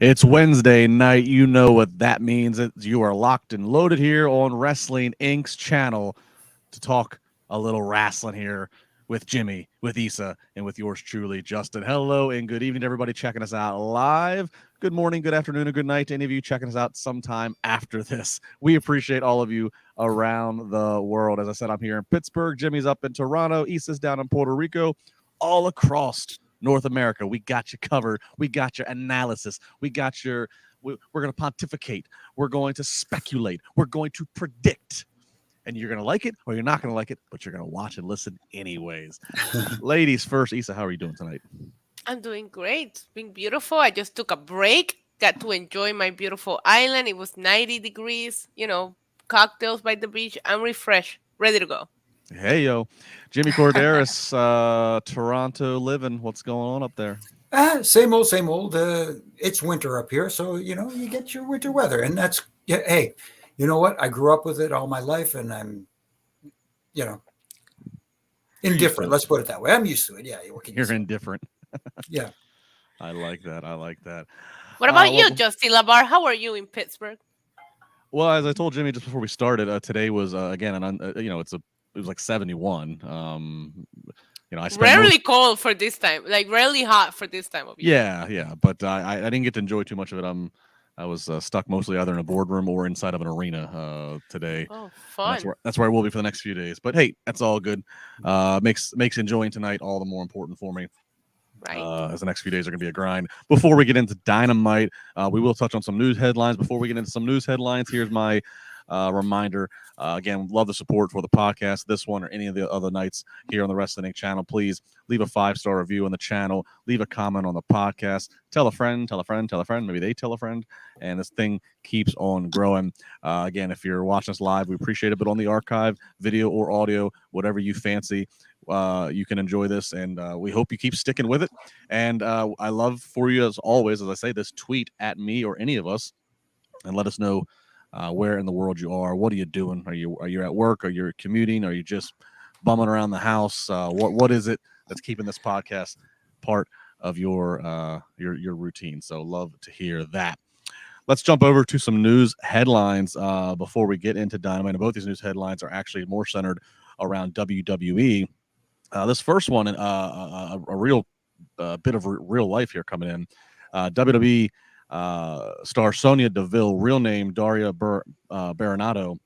It's Wednesday night. You know what that means. You are locked and loaded here on Wrestling Inc.'s channel to talk a little wrestling here with Jimmy, with Issa, and with yours truly, Justin. Hello and good evening to everybody checking us out live. Good morning, good afternoon, and good night to any of you checking us out sometime after this. We appreciate all of you around the world. As I said, I'm here in Pittsburgh. Jimmy's up in Toronto. Issa's down in Puerto Rico. All across North America, we got you covered. We got your analysis. We got your. We're going to pontificate. We're going to speculate. We're going to predict. And you're going to like it or you're not going to like it, but you're going to watch and listen anyways. Ladies first. Issa, how are you doing tonight? I'm doing great. It's been beautiful. I just took a break, got to enjoy my beautiful island. It was 90 degrees, cocktails by the beach. I'm refreshed, ready to go. Hey, yo. Jimmy Korderas, Toronto living. What's going on up there? Same old, same old. It's winter up here, so you get your winter weather, and that's hey, you know what? I grew up with it all my life, and I'm, indifferent. Let's put it that way. I'm used to it. Yeah, you're indifferent. Yeah, I like that. I like that. What about you, Justin LaBar? How are you in Pittsburgh? Well, as I told Jimmy just before we started, today was again it was like 71. I spent rarely cold for this time, like rarely hot for this time of year. Yeah. But I didn't get to enjoy too much of it. I was stuck mostly either in a boardroom or inside of an arena today. Oh, fun! That's where I will be for the next few days. But hey, that's all good. Makes enjoying tonight all the more important for me. Right. As the next few days are going to be a grind. Before we get into Dynamite, we will touch on some news headlines. Before we get into some news headlines, here's my reminder. Again, love the support for the podcast, this one or any of the other nights here on the Wrestling Inc. channel. Please leave a 5-star review on the channel. Leave a comment on the podcast. Tell a friend, tell a friend, tell a friend. Maybe they tell a friend. And this thing keeps on growing. Again, if you're watching us live, we appreciate it. But on the archive, video or audio, whatever you fancy, you can enjoy this. And we hope you keep sticking with it. And I love for you, as always, as I say, this tweet at me or any of us and let us know where in the world you are. What are you doing? Are you at work? Are you commuting? Are you just bumming around the house? What is it that's keeping this podcast part of your routine? So love to hear that. Let's jump over to some news headlines before we get into Dynamite. And both these news headlines are actually more centered around WWE. This first one, a real bit of real life here coming in. WWE star Sonya Deville, real name Daria Baronato.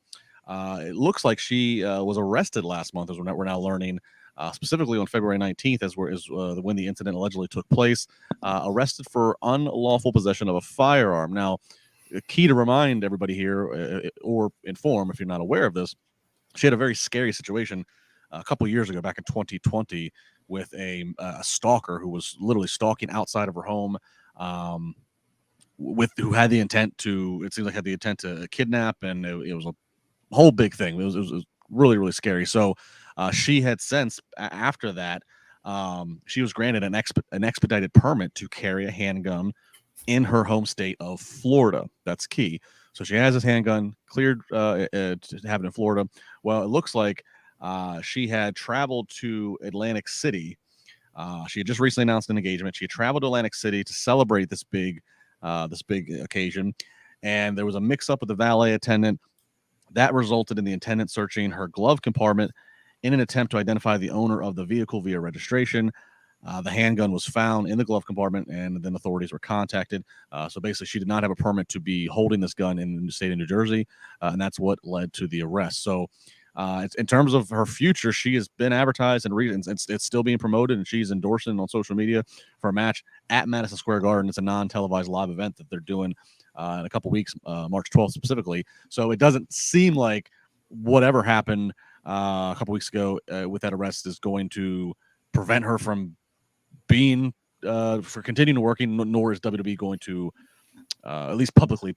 It looks like she was arrested last month, as we're now learning, specifically on February 19th, when the incident allegedly took place. Arrested for unlawful possession of a firearm. Now, key to remind everybody here, or inform if you're not aware of this, she had a very scary situation a couple years ago, back in 2020, with a stalker who was literally stalking outside of her home. Who had the intent to kidnap, and it was a whole big thing. It was really, really scary. So she had since, after that, she was granted an expedited permit to carry a handgun in her home state of Florida. That's key. So she has this handgun cleared to have it in Florida. Well, it looks like she had traveled to Atlantic City. She had just recently announced an engagement. She had traveled to Atlantic City to celebrate this big occasion, and there was a mix-up with the valet attendant that resulted in the attendant searching her glove compartment in an attempt to identify the owner of the vehicle via registration. The handgun was found in the glove compartment, and then authorities were contacted. So basically, she did not have a permit to be holding this gun in the state of New Jersey, and that's what led to the arrest. So in terms of her future, she has been advertised and it's still being promoted, and she's endorsing on social media for a match at Madison Square Garden. It's a non-televised live event that they're doing in a couple weeks, March 12th specifically. So it doesn't seem like whatever happened a couple weeks ago with that arrest is going to prevent her from being for continuing working, nor is WWE going to at least publicly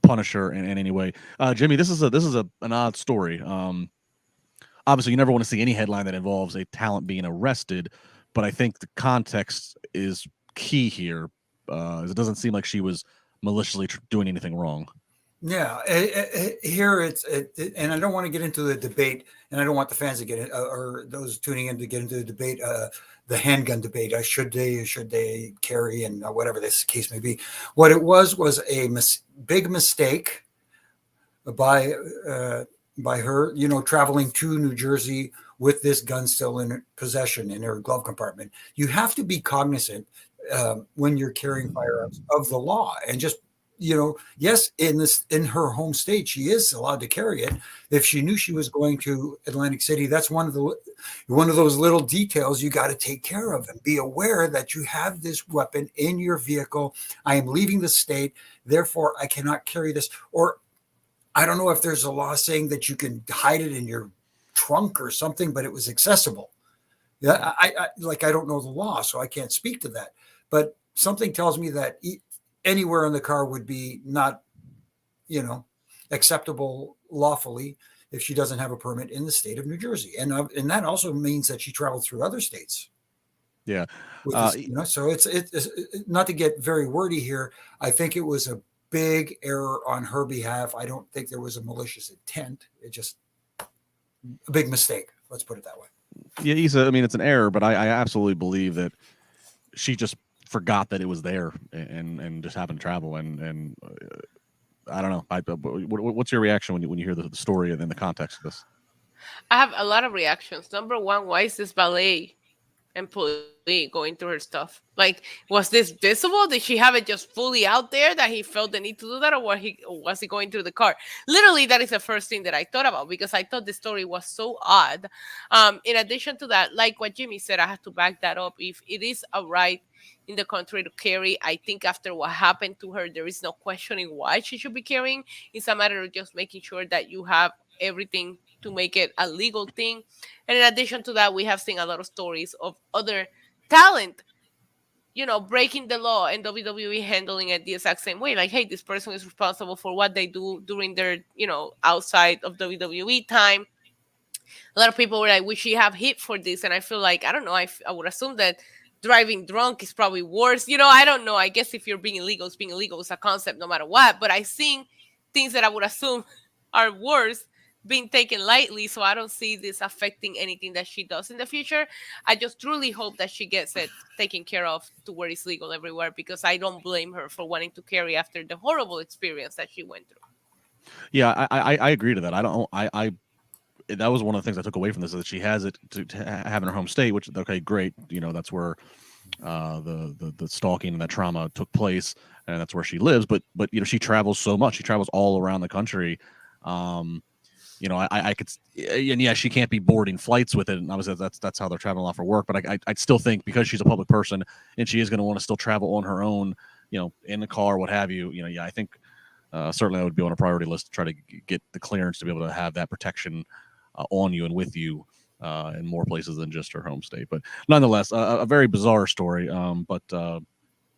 punish her in any way. Jimmy, this is an odd story. Obviously, you never want to see any headline that involves a talent being arrested, but I think the context is key here. It doesn't seem like she was maliciously doing anything wrong. Yeah, here and I don't want to get into the debate, and I don't want the fans to get it, or those tuning in to get into the debate, the handgun debate. Should they carry, and whatever this case may be. What it was a big mistake by her, traveling to New Jersey with this gun still in possession in her glove compartment. You have to be cognizant when you're carrying firearms of the law, and just yes, in her home state, she is allowed to carry it. If she knew she was going to Atlantic City, that's one of those little details you got to take care of, and be aware that you have this weapon in your vehicle. I am leaving the state, therefore I cannot carry this. Or I don't know if there's a law saying that you can hide it in your trunk or something, but it was accessible. Yeah, I don't know the law, so I can't speak to that. But something tells me that anywhere in the car would be not, acceptable lawfully if she doesn't have a permit in the state of New Jersey, and that also means that she traveled through other states. Yeah, so it's not to get very wordy here. I think it was a big error on her behalf. I don't think there was a malicious intent. It just a big mistake. Let's put it that way. Yeah, Issa, I mean, it's an error, but I absolutely believe that she just forgot that it was there and just happened to travel. And I don't know. What's your reaction when you hear the story and then the context of this? I have a lot of reactions. Number one, why is this ballet employee going through her stuff? Like, was this visible? Did she have it just fully out there that he felt the need to do that, or was he going through the car? Literally, that is the first thing that I thought about, because I thought the story was so odd. In addition to that, like what Jimmy said, I have to back that up. If it is a right in the country to carry, I think after what happened to her, there is no questioning why she should be carrying. It's a matter of just making sure that you have everything to make it a legal thing. And in addition to that, we have seen a lot of stories of other talent, breaking the law, and WWE handling it the exact same way. Like, hey, this person is responsible for what they do during their, outside of WWE time. A lot of people were like, we should have hit for this. And I feel like, I don't know, I would assume that driving drunk is probably worse. I don't know. I guess if you're being illegal, it's being illegal. It's a concept no matter what. But I've seen things that I would assume are worse being taken lightly. So I don't see this affecting anything that she does in the future. I just truly hope that she gets it taken care of to where it's legal everywhere, because I don't blame her for wanting to carry after the horrible experience that she went through. Yeah, I agree to that. I that was one of the things I took away from this, is that she has it to have in her home state, which, okay, great. That's where the stalking and that trauma took place, and that's where she lives. But she travels so much. She travels all around the country. I could, and yeah, she can't be boarding flights with it, and obviously that's how they're traveling a lot for work. But I'd still think, because she's a public person and she is going to want to still travel on her own, in the car, what have you. Yeah, I think certainly that would be on a priority list to try to get the clearance to be able to have that protection on you and with you in more places than just her home state. But nonetheless, a very bizarre story. But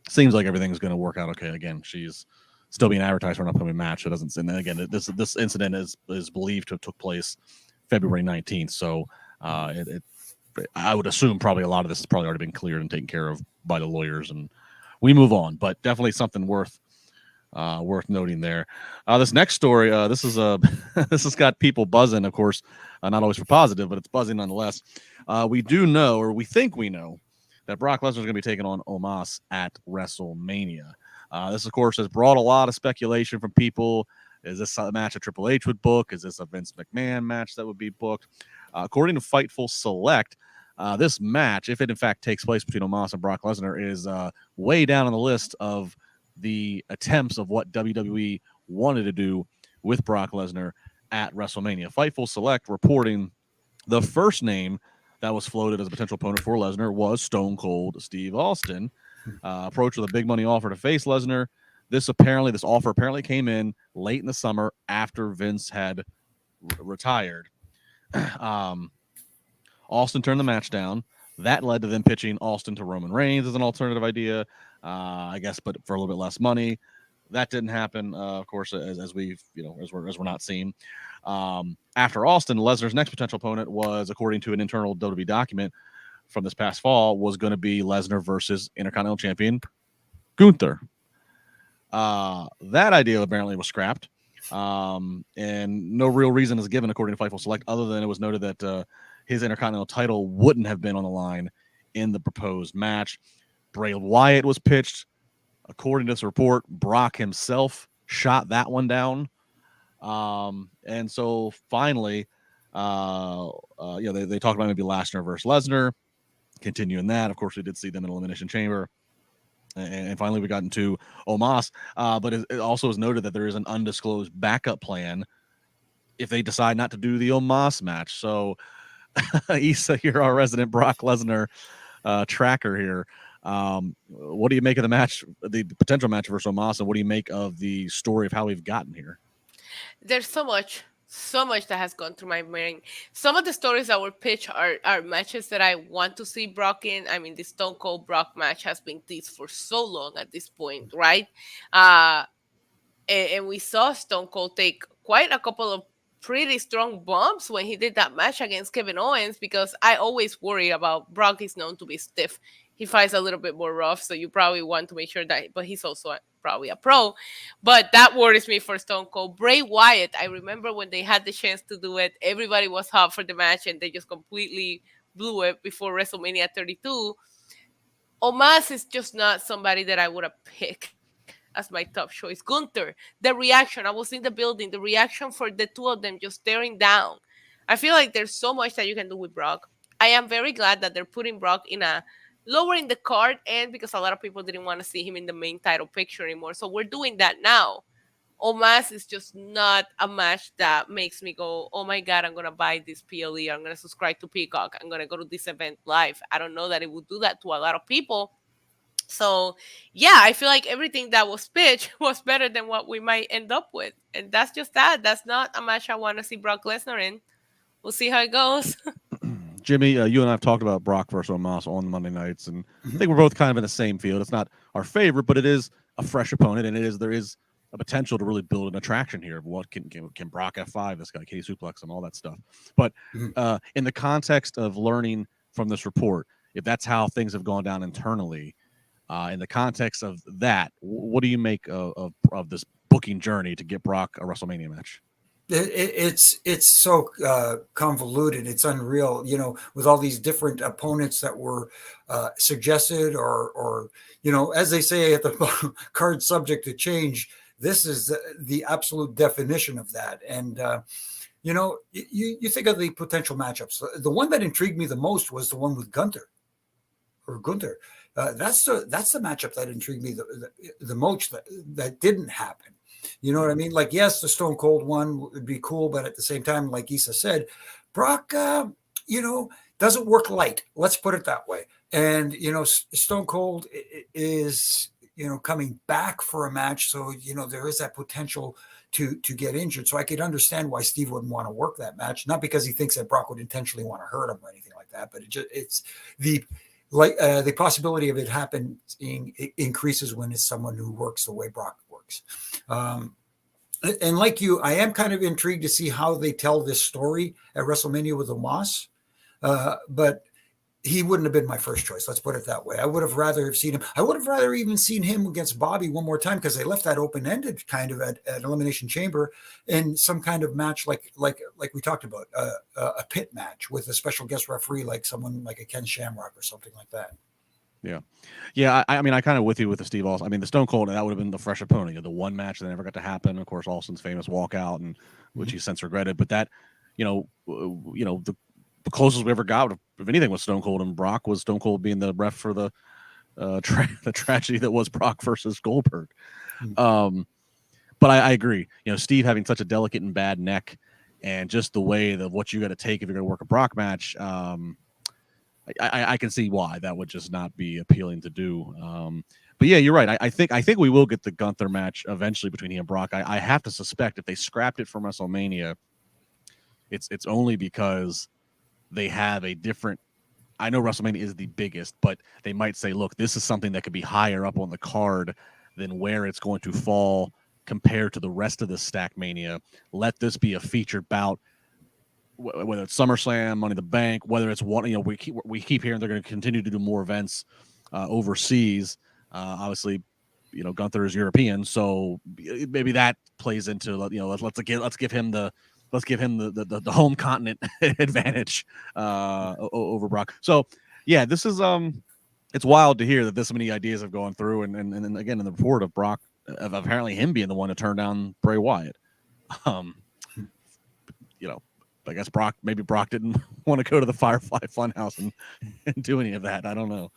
seems like everything's going to work out okay. Again, she's still being advertised for an upcoming match. It doesn't. And again, this incident is believed to have took place February 19th. So I would assume probably a lot of this has probably already been cleared and taken care of by the lawyers, and we move on. But definitely something worth noting there. This next story, this is this has got people buzzing, of course, not always for positive, but it's buzzing nonetheless. We do know, or we think we know, that Brock Lesnar is going to be taking on Omos at WrestleMania. This, of course, has brought a lot of speculation from people. Is this a match that Triple H would book? Is this a Vince McMahon match that would be booked? According to Fightful Select, this match, if it in fact takes place between Omos and Brock Lesnar, is way down on the list of the attempts of what WWE wanted to do with Brock Lesnar at WrestleMania. Fightful Select reporting the first name that was floated as a potential opponent for Lesnar was Stone Cold Steve Austin. Approached with a big money offer to face Lesnar. This offer apparently came in late in the summer after Vince had retired. Austin turned the match down. That led to them pitching Austin to Roman Reigns as an alternative idea, I guess, but for a little bit less money. That didn't happen, of course, as we're not seeing. After Austin, Lesnar's next potential opponent was, according to an internal WWE document from this past fall, was going to be Lesnar versus Intercontinental Champion Gunther. That idea apparently was scrapped. And no real reason is given according to Fightful Select, other than it was noted that his Intercontinental title wouldn't have been on the line in the proposed match. Bray Wyatt was pitched. According to this report, Brock himself shot that one down. And so finally, they talked about maybe Lesnar versus Lesnar, continuing that. Of course, we did see them in Elimination Chamber. And finally, we got into Omos. But it also is noted that there is an undisclosed backup plan if they decide not to do the Omos match. So, Issa, you're our resident Brock Lesnar tracker here. What do you make of the match, the potential match versus Omos, and what do you make of the story of how we've gotten here? There's so much that has gone through my brain. Some of the stories that were pitched are matches that I want to see Brock in. I mean, the Stone Cold Brock match has been teased for so long at this point, right? And we saw Stone Cold take quite a couple of pretty strong bumps when he did that match against Kevin Owens, because I always worry about Brock. Is known to be stiff. He fights a little bit more rough, so you probably want to make sure that, but he's also probably a pro. But that worries me for Stone Cold. Bray Wyatt, I remember when they had the chance to do it, everybody was hot for the match, and they just completely blew it before WrestleMania 32. Omos is just not somebody that I would have picked as my top choice. Gunther, the reaction, I was in the building, the reaction for the two of them just staring down. I feel like there's so much that you can do with Brock. I am very glad that they're putting Brock in a lower in the card, and because a lot of people didn't want to see him in the main title picture anymore. So we're doing that now. Omos is just not a match that makes me go, oh my God, I'm going to buy this PLE. I'm going to subscribe to Peacock. I'm going to go to this event live. I don't know that it would do that to a lot of people. So, yeah, I feel like everything that was pitched was better than what we might end up with. And that's just that. That's not a match I want to see Brock Lesnar in. We'll see how it goes. Jimmy, you and I have talked about Brock versus Omos on Monday nights, and I think we're both kind of in the same field. It's not our favorite, but it is a fresh opponent, and there is a potential to really build an attraction here of what can Brock F5 this guy, Katie Suplex, and all that stuff. But in the context of learning from this report, if that's how things have gone down internally, in the context of that, what do you make of this booking journey to get Brock a WrestleMania match? It's so convoluted. It's unreal, with all these different opponents that were suggested, or as they say at the card, subject to change. This is the absolute definition of that. And you think of the potential matchups. The one that intrigued me the most was the one with Gunther. That's the matchup that intrigued me the most. That didn't happen. You know what I mean? Like, yes, the Stone Cold one would be cool, but at the same time, like Issa said, Brock, doesn't work light. Let's put it that way. And, Stone Cold is, coming back for a match. So, there is that potential to get injured. So I could understand why Steve wouldn't want to work that match. Not because he thinks that Brock would intentionally want to hurt him or anything like that, but it's the possibility of it happening increases when it's someone who works the way Brock works. And like you, I am kind of intrigued to see how they tell this story at WrestleMania with Omos. But he wouldn't have been my first choice. Let's put it that way. I would have rather seen him. I would have rather even seen him against Bobby one more time, because they left that open-ended kind of at Elimination Chamber in some kind of match like we talked about, a pit match with a special guest referee, like someone like a Ken Shamrock or something like that. Yeah. I mean, I kind of with you with the Steve Austin. I mean, the Stone Cold, that would have been the fresh opponent. The one match that never got to happen. Of course, Austin's famous walkout, and which he since regretted. But that, the closest we ever got, if anything, was Stone Cold and Brock, was Stone Cold being the ref for the tragedy that was Brock versus Goldberg. But I agree. Steve having such a delicate and bad neck, and just the way of what you got to take if you're going to work a Brock match. I can see why that would just not be appealing to do. But yeah, you're right. I think we will get the Gunther match eventually between he and Brock. I have to suspect if they scrapped it from WrestleMania, it's only because they have a different. I know WrestleMania is the biggest, but they might say, look, this is something that could be higher up on the card than where it's going to fall compared to the rest of the Stack Mania. Let this be a featured bout, whether it's SummerSlam, Money in the Bank, whether it's one. We keep hearing they're going to continue to do more events overseas. Obviously, Gunther is European, so maybe that plays into let's give him the home continent advantage over Brock. So yeah, this is it's wild to hear that this many ideas have gone through, and again in the report of Brock of apparently him being the one to turn down Bray Wyatt. I guess Brock didn't want to go to the Firefly Funhouse and do any of that. I don't know,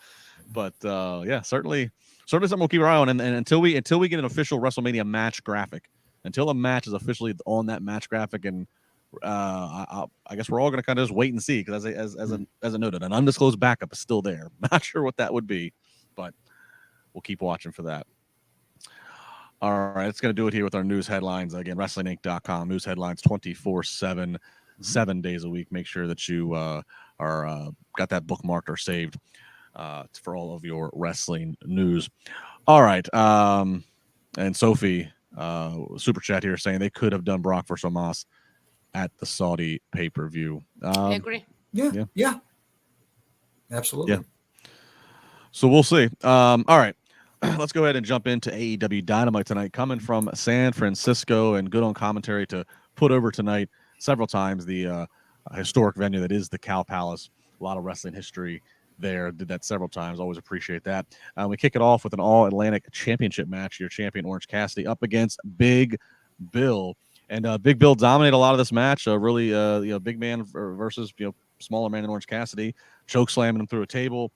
but yeah, certainly something we'll keep our eye on. And until we get an official WrestleMania match graphic, until a match is officially on that match graphic, and I guess we're all going to kind of just wait and see, because as I noted, an undisclosed backup is still there. Not sure what that would be, but we'll keep watching for that. All right, it's going to do it here with our news headlines. Again, WrestlingInc.com, news headlines 24/7, 7 days a week. Make sure that you are got that bookmarked or saved for all of your wrestling news. All right, and Sophie, super chat here saying they could have done Brock versus Omos at the Saudi pay-per-view. I agree. Yeah. Absolutely. Yeah. So we'll see. All right. Let's go ahead and jump into AEW Dynamite tonight, coming from San Francisco, and good on commentary to put over tonight several times the historic venue that is the Cow Palace. A lot of wrestling history there. Did that several times. Always appreciate that. We kick it off with an All-Atlantic Championship match. Your champion, Orange Cassidy, up against Big Bill. And Big Bill dominated a lot of this match. Really, big man versus smaller man in Orange Cassidy, choke slamming him through a table.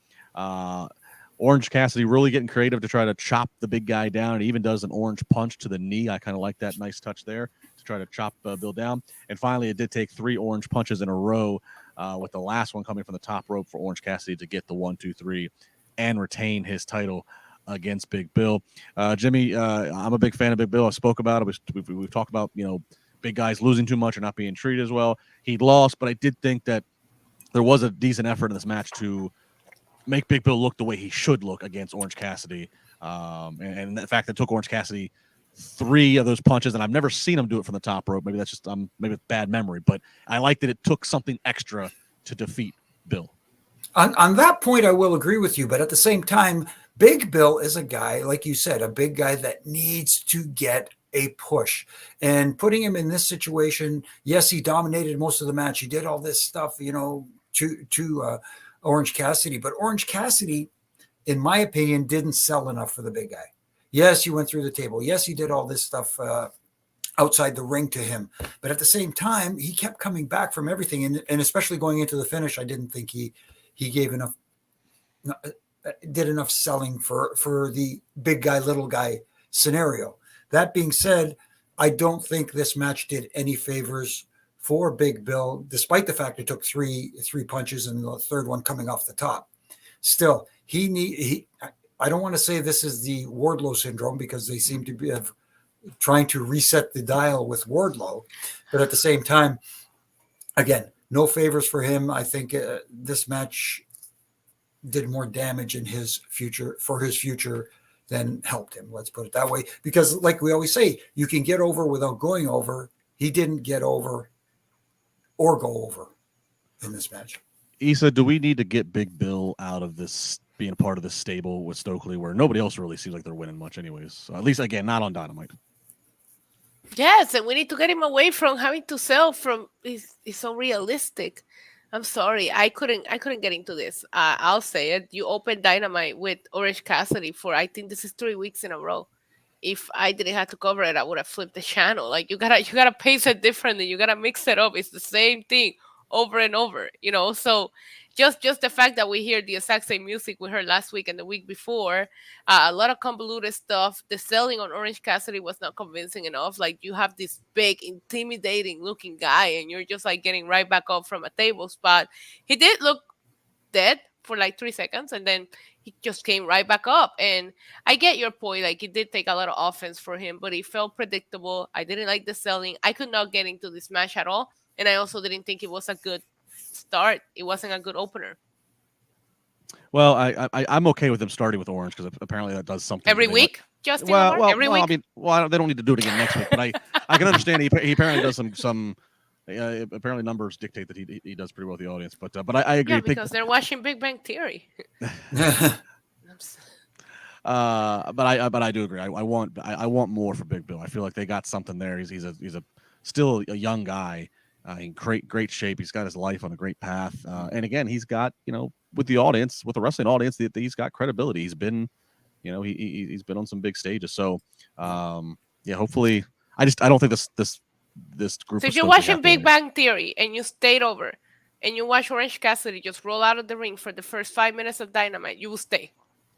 Orange Cassidy really getting creative to try to chop the big guy down. It even does an orange punch to the knee. I kind of like that nice touch there to try to chop Bill down. And finally, it did take 3 orange punches in a row, with the last one coming from the top rope for Orange Cassidy to get the 1, 2, 3 and retain his title against Big Bill. Jimmy, I'm a big fan of Big Bill. I spoke about it. We've talked about, big guys losing too much or not being treated as well. He lost, but I did think that there was a decent effort in this match to make Big Bill look the way he should look against Orange Cassidy. And the fact that it took Orange Cassidy 3 of those punches, and I've never seen him do it from the top rope. Maybe that's just maybe it's bad memory, but I like that it took something extra to defeat Bill. On that point, I will agree with you, but at the same time, Big Bill is a guy, like you said, a big guy that needs to get a push. And putting him in this situation, yes, he dominated most of the match. He did all this stuff, to Orange Cassidy, but Orange Cassidy, in my opinion, didn't sell enough for the big guy. Yes, he went through the table. Yes, he did all this stuff outside the ring to him. But at the same time, he kept coming back from everything. And especially going into the finish, I didn't think he gave enough, did enough selling for the big guy, little guy scenario. That being said, I don't think this match did any favors for Big Bill, despite the fact it took three punches and the third one coming off the top. Still, I don't want to say this is the Wardlow syndrome, because they seem to be trying to reset the dial with Wardlow. But at the same time, again, no favors for him. I think this match did more damage in his future than helped him. Let's put it that way. Because like we always say, you can get over without going over. He didn't get over or go over in this match. Issa, do we need to get Big Bill out of this, being part of this stable with Stokely, where nobody else really seems like they're winning much anyways? So at least, again, not on Dynamite. Yes, and we need to get him away from having to sell from. It's so realistic. I'm sorry, I couldn't get into this. I'll say it. You opened Dynamite with Orange Cassidy for, I think this is 3 weeks in a row. If I didn't have to cover it, I would have flipped the channel. Like, you gotta pace it differently. You gotta mix it up. It's the same thing over and over, So just the fact that we hear the exact same music we heard last week and the week before, a lot of convoluted stuff. The selling on Orange Cassidy was not convincing enough. Like, you have this big, intimidating looking guy, and you're just like getting right back up from a table spot. He did look dead for like 3 seconds, and then he just came right back up. And I get your point. Like, it did take a lot of offense for him, but it felt predictable. I didn't like the selling. I could not get into this match at all. And I also didn't think it was a good start. It wasn't a good opener. Well, I'm okay with them starting with Orange, because apparently that does something every week. Justin, every week. I mean, they don't need to do it again next week. But I can understand he apparently does some. Apparently numbers dictate that he does pretty well with the audience. But I agree. Yeah, because they're watching Big Bang Theory. But I do agree. I want more for Big Bill. I feel like they got something there. He's a still a young guy in great shape. He's got his life on a great path. And again, he's got, with the audience, with the wrestling audience, he's got credibility. He's been, he's been on some big stages. So yeah, hopefully, I don't think this group. So is if you're still watching Big together. Bang Theory and you stayed over and you watch Orange Cassidy just roll out of the ring for the first 5 minutes of Dynamite, you will stay.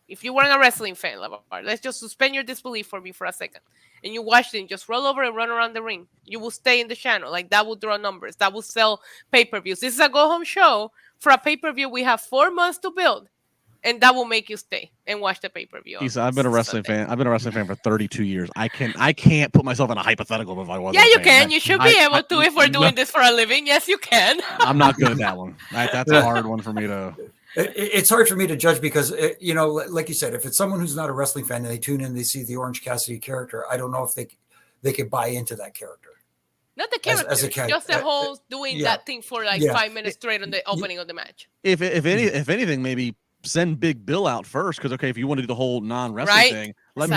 If you weren't a wrestling fan, LaBar, let's just suspend your disbelief for me for a second. And you watched him just roll over and run around the ring, you will stay in the channel. Like, that will draw numbers. That will sell pay-per-views. This is a go-home show. For a pay-per-view, we have 4 months to build. And that will make you stay and watch the pay-per-view. I've been a wrestling fan. I've been a wrestling fan for 32 years. I can't put myself in a hypothetical if I wasn't. Yeah, you a fan. can. You should be able to if we're doing this for a living. Yes, you can. I'm not good at that one. That's a hard one for me to. It's hard for me to judge because, like you said, if it's someone who's not a wrestling fan and they tune in, they see the Orange Cassidy character, I don't know if they could buy into that character. Not the character, just the whole doing that thing for like 5 minutes straight on the opening of the match. If anything, maybe send Big Bill out first, because if you want to do the whole non-wrestling thing, let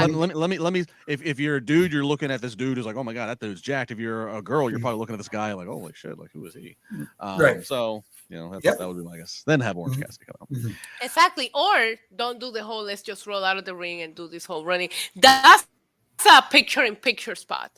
me. If you're a dude, you're looking at this dude who's like, oh my god, that dude's jacked. If you're a girl, you're probably looking at this guy like, holy shit, like who is he? Right. So that would be my guess. Then have Orange Cassidy come out. Exactly. Or don't do the whole let's just roll out of the ring and do this whole running. That's a picture-in-picture spot.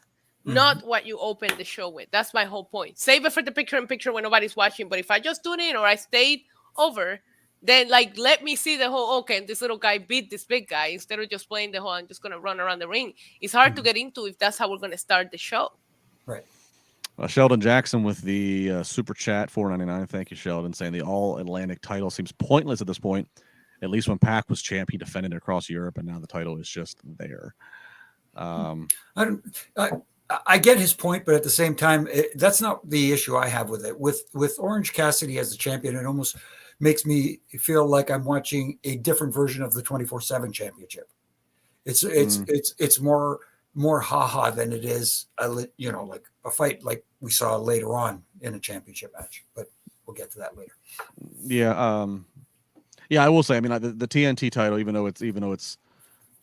Not what you open the show with. That's my whole point. Save it for the picture-in-picture when nobody's watching. But if I just tune in or I stayed over, then let me see the whole, okay, this little guy beat this big guy instead of just playing the whole, I'm just going to run around the ring. It's hard to get into if that's how we're going to start the show. Right. Sheldon Jackson with the super chat, $4.99. Thank you, Sheldon, saying the All-Atlantic title seems pointless at this point. At least when Pac was champ, he defended it across Europe, and now the title is just there. I get his point, but at the same time, that's not the issue I have with it. With Orange Cassidy as the champion, it almost makes me feel like I'm watching a different version of the 24/7 championship. It's more haha than it is like a fight like we saw later on in a championship match. But we'll get to that later. Yeah, I will say. I mean, the TNT title, even though it's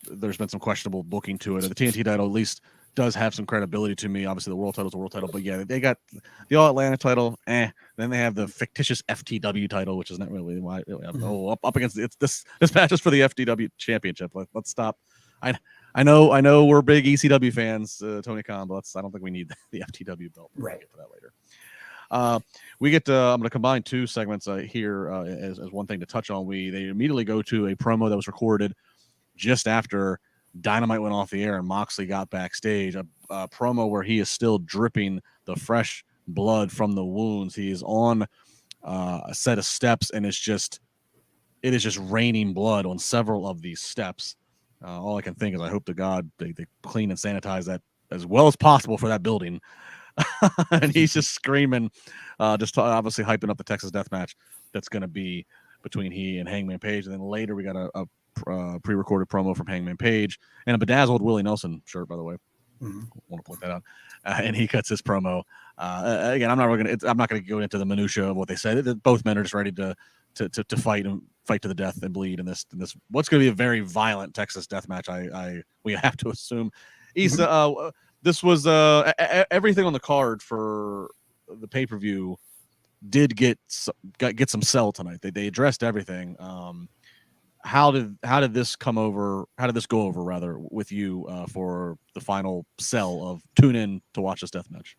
there's been some questionable booking to it. The TNT title at least does have some credibility to me. Obviously, the world title is a world title, but yeah, they got the All Atlantic title. Then they have the fictitious FTW title, which is not really why. Up against this match is for the FTW championship. Let's stop. I know we're big ECW fans, Tony Khan, but I don't think we need the FTW belt. We'll get to that later. We get to, I'm going to combine two segments here as one thing to touch on. They immediately go to a promo that was recorded just after Dynamite went off the air and Moxley got backstage, a promo where he is still dripping the fresh blood from the wounds. He is on a set of steps, and it is just raining blood on several of these steps. All I can think is I hope to God they clean and sanitize that as well as possible for that building. And he's just screaming, obviously hyping up the Texas Deathmatch that's going to be between he and Hangman Page. And then later we got a pre-recorded promo from Hangman Page and a bedazzled Willie Nelson shirt, by the way. Want to point that out. And he cuts his promo. Again, I'm not going to go into the minutia of what they said. Both men are just ready to fight and fight to the death and bleed in this what's going to be a very violent Texas death match. We have to assume. Issa, this was everything on the card for the pay-per-view did get some sell tonight. They addressed everything. How did this come over? How did this go over rather with you for the final sell of tune in to watch this death match?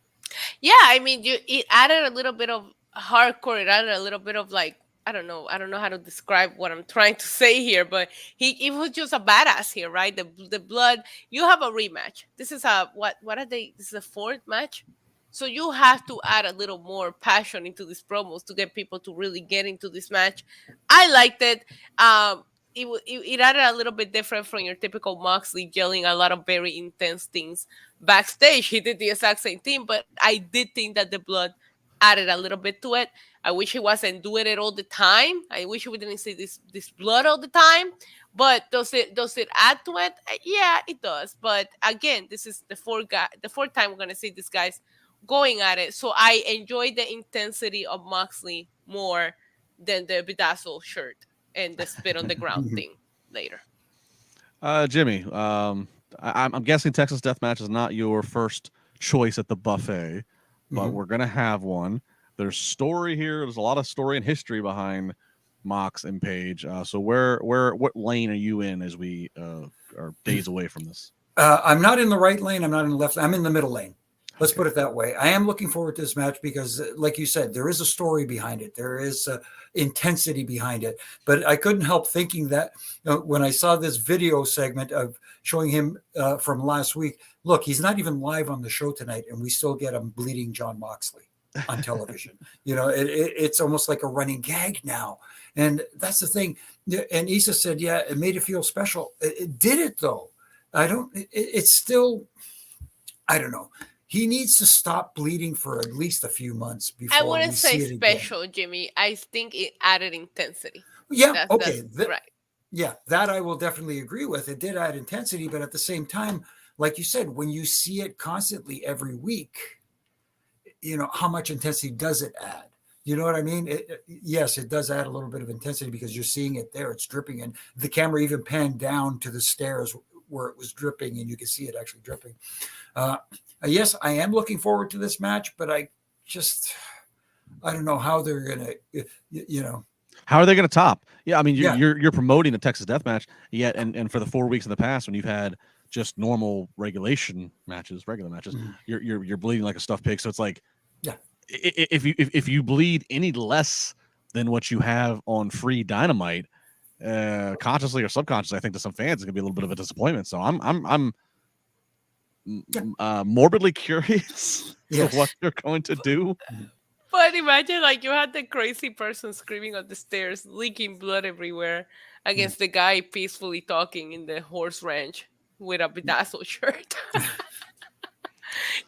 Yeah, I mean, it added a little bit of hardcore. It added a little bit of like, I don't know how to describe what I'm trying to say here, but he was just a badass here, right? The blood. You have a rematch. This is what are they? This is a fourth match, so you have to add a little more passion into these promos to get people to really get into this match. I liked it. It added a little bit different from your typical Moxley yelling a lot of very intense things backstage. He did the exact same thing, but I did think that the blood added a little bit to it. I wish he wasn't doing it all the time. I wish we didn't see this blood all the time. But does it add to it? Yeah, it does. But again, this is the fourth time we're gonna see these guys going at it. So I enjoyed the intensity of Moxley more than the bedazzled shirt and the spit on the ground thing later. Jimmy, I'm guessing Texas Deathmatch is not your first choice at the buffet, but we're gonna have one. There's story here. There's a lot of story and history behind Mox and Page. So what lane are you in as we are days away from this? I'm not in the right lane. I'm not in the left. I'm in the middle lane. Let's put it that way. I am looking forward to this match because, like you said, there is a story behind it. There is intensity behind it. But I couldn't help thinking that when I saw this video segment of showing him from last week, look, he's not even live on the show tonight, and we still get him bleeding John Moxley on television. It's almost like a running gag now. And that's the thing. And Issa said, yeah, it made it feel special. It did it, though. It's still, I don't know. He needs to stop bleeding for at least a few months before I wouldn't we say see it special, again. Jimmy. I think it added intensity. Yeah, okay. Right. Yeah, that I will definitely agree with. It did add intensity, but at the same time, like you said, when you see it constantly every week, how much intensity does it add? You know what I mean? Yes, it does add a little bit of intensity because you're seeing it there. It's dripping, and the camera even panned down to the stairs where it was dripping, and you can see it actually dripping. Yes, I am looking forward to this match, but I don't know how they're gonna, How are they going to top? Yeah, I mean, you're promoting a Texas Death Match, yet, and for the 4 weeks in the past when you've had just normal regular matches, you're bleeding like a stuffed pig. So it's like, yeah, if you bleed any less than what you have on free Dynamite, consciously or subconsciously, I think to some fans it's gonna be a little bit of a disappointment. So I'm morbidly curious to what they're going to do. But imagine you had the crazy person screaming on the stairs, leaking blood everywhere, against the guy peacefully talking in the horse ranch with a bedazzled shirt.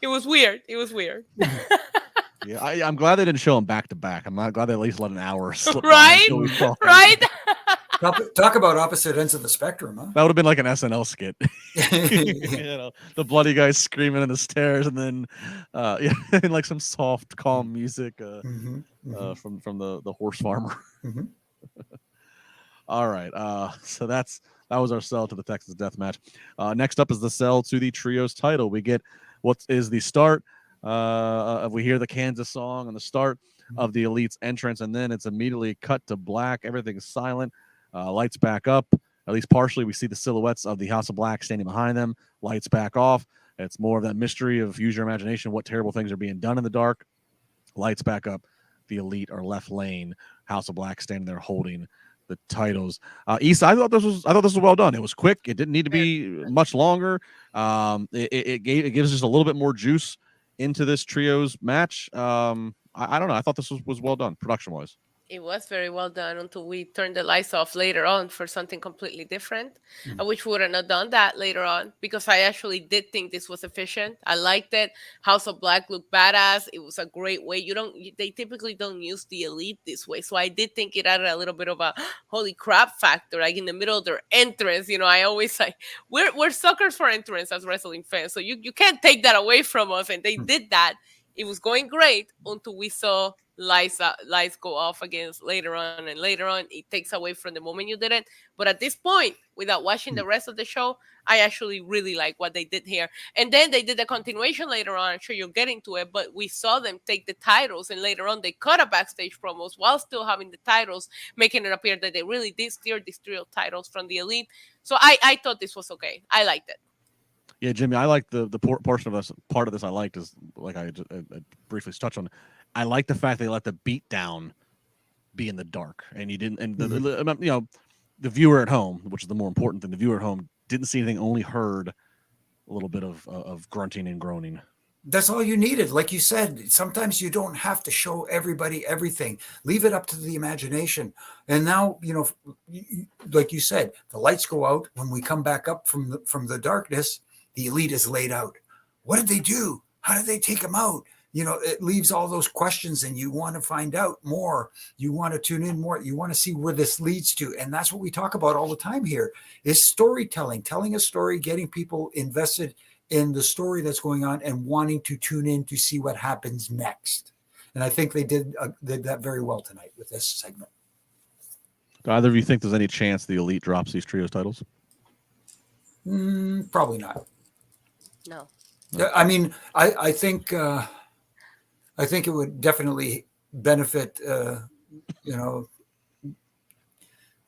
It was weird. Yeah, I'm glad they didn't show him back to back. I'm not glad they at least let an hour slip right? Right? Talk about opposite ends of the spectrum, huh? That would have been like an SNL skit. The bloody guy screaming in the stairs, and then and like some soft, calm music from the horse farmer. All right, so that was our sell to the Texas Death Match. Next up is the sell to the Trios title. We get what is the start. We hear the Kansas song and the start of the Elite's entrance, and then it's immediately cut to black. Everything's silent. Lights back up, at least partially. We see the silhouettes of the House of Black standing behind them. Lights back off. It's more of that mystery of use your imagination. What terrible things are being done in the dark. Lights back up. The Elite are left lane. House of Black standing there holding the titles. Issa, I thought this was well done. It was quick. It didn't need to be much longer. It gives us a little bit more juice into this trios match. I don't know. I thought this was well done production wise. It was very well done until we turned the lights off later on for something completely different. I wish we would have not done that later on because I actually did think this was efficient. I liked it. House of Black looked badass. It was a great way. They typically don't use the Elite this way. So I did think it added a little bit of a holy crap factor, like in the middle of their entrance. I always we're suckers for entrance as wrestling fans. So you can't take that away from us. And they did that. It was going great until we saw lights go off again later on, and later on it takes away from the moment you did it. But at this point, without watching the rest of the show, I actually really like what they did here. And then they did the continuation later on. I'm sure you'll get into it, but we saw them take the titles, and later on they cut a backstage promos while still having the titles, making it appear that they really did steer these trio titles from the Elite. So I thought this was okay. I liked it. Yeah, Jimmy, I like the portion of this. Part of this I liked is like I briefly touched on. I like the fact they let the beat down be in the dark, and you didn't. And the viewer at home, which is the more important thing, the viewer at home didn't see anything, only heard a little bit of grunting and groaning. That's all you needed. Like you said, sometimes you don't have to show everybody everything. Leave it up to the imagination. And now, like you said, the lights go out. When we come back up from the darkness, the Elite is laid out. What did they do? How did they take him out? It leaves all those questions, and you want to find out more. You want to tune in more. You want to see where this leads to. And that's what we talk about all the time here is storytelling, telling a story, getting people invested in the story that's going on and wanting to tune in to see what happens next. And I think they did that very well tonight with this segment. Do either of you think there's any chance the Elite drops these trios titles? Probably not. No. I mean, I think it would definitely benefit. You know,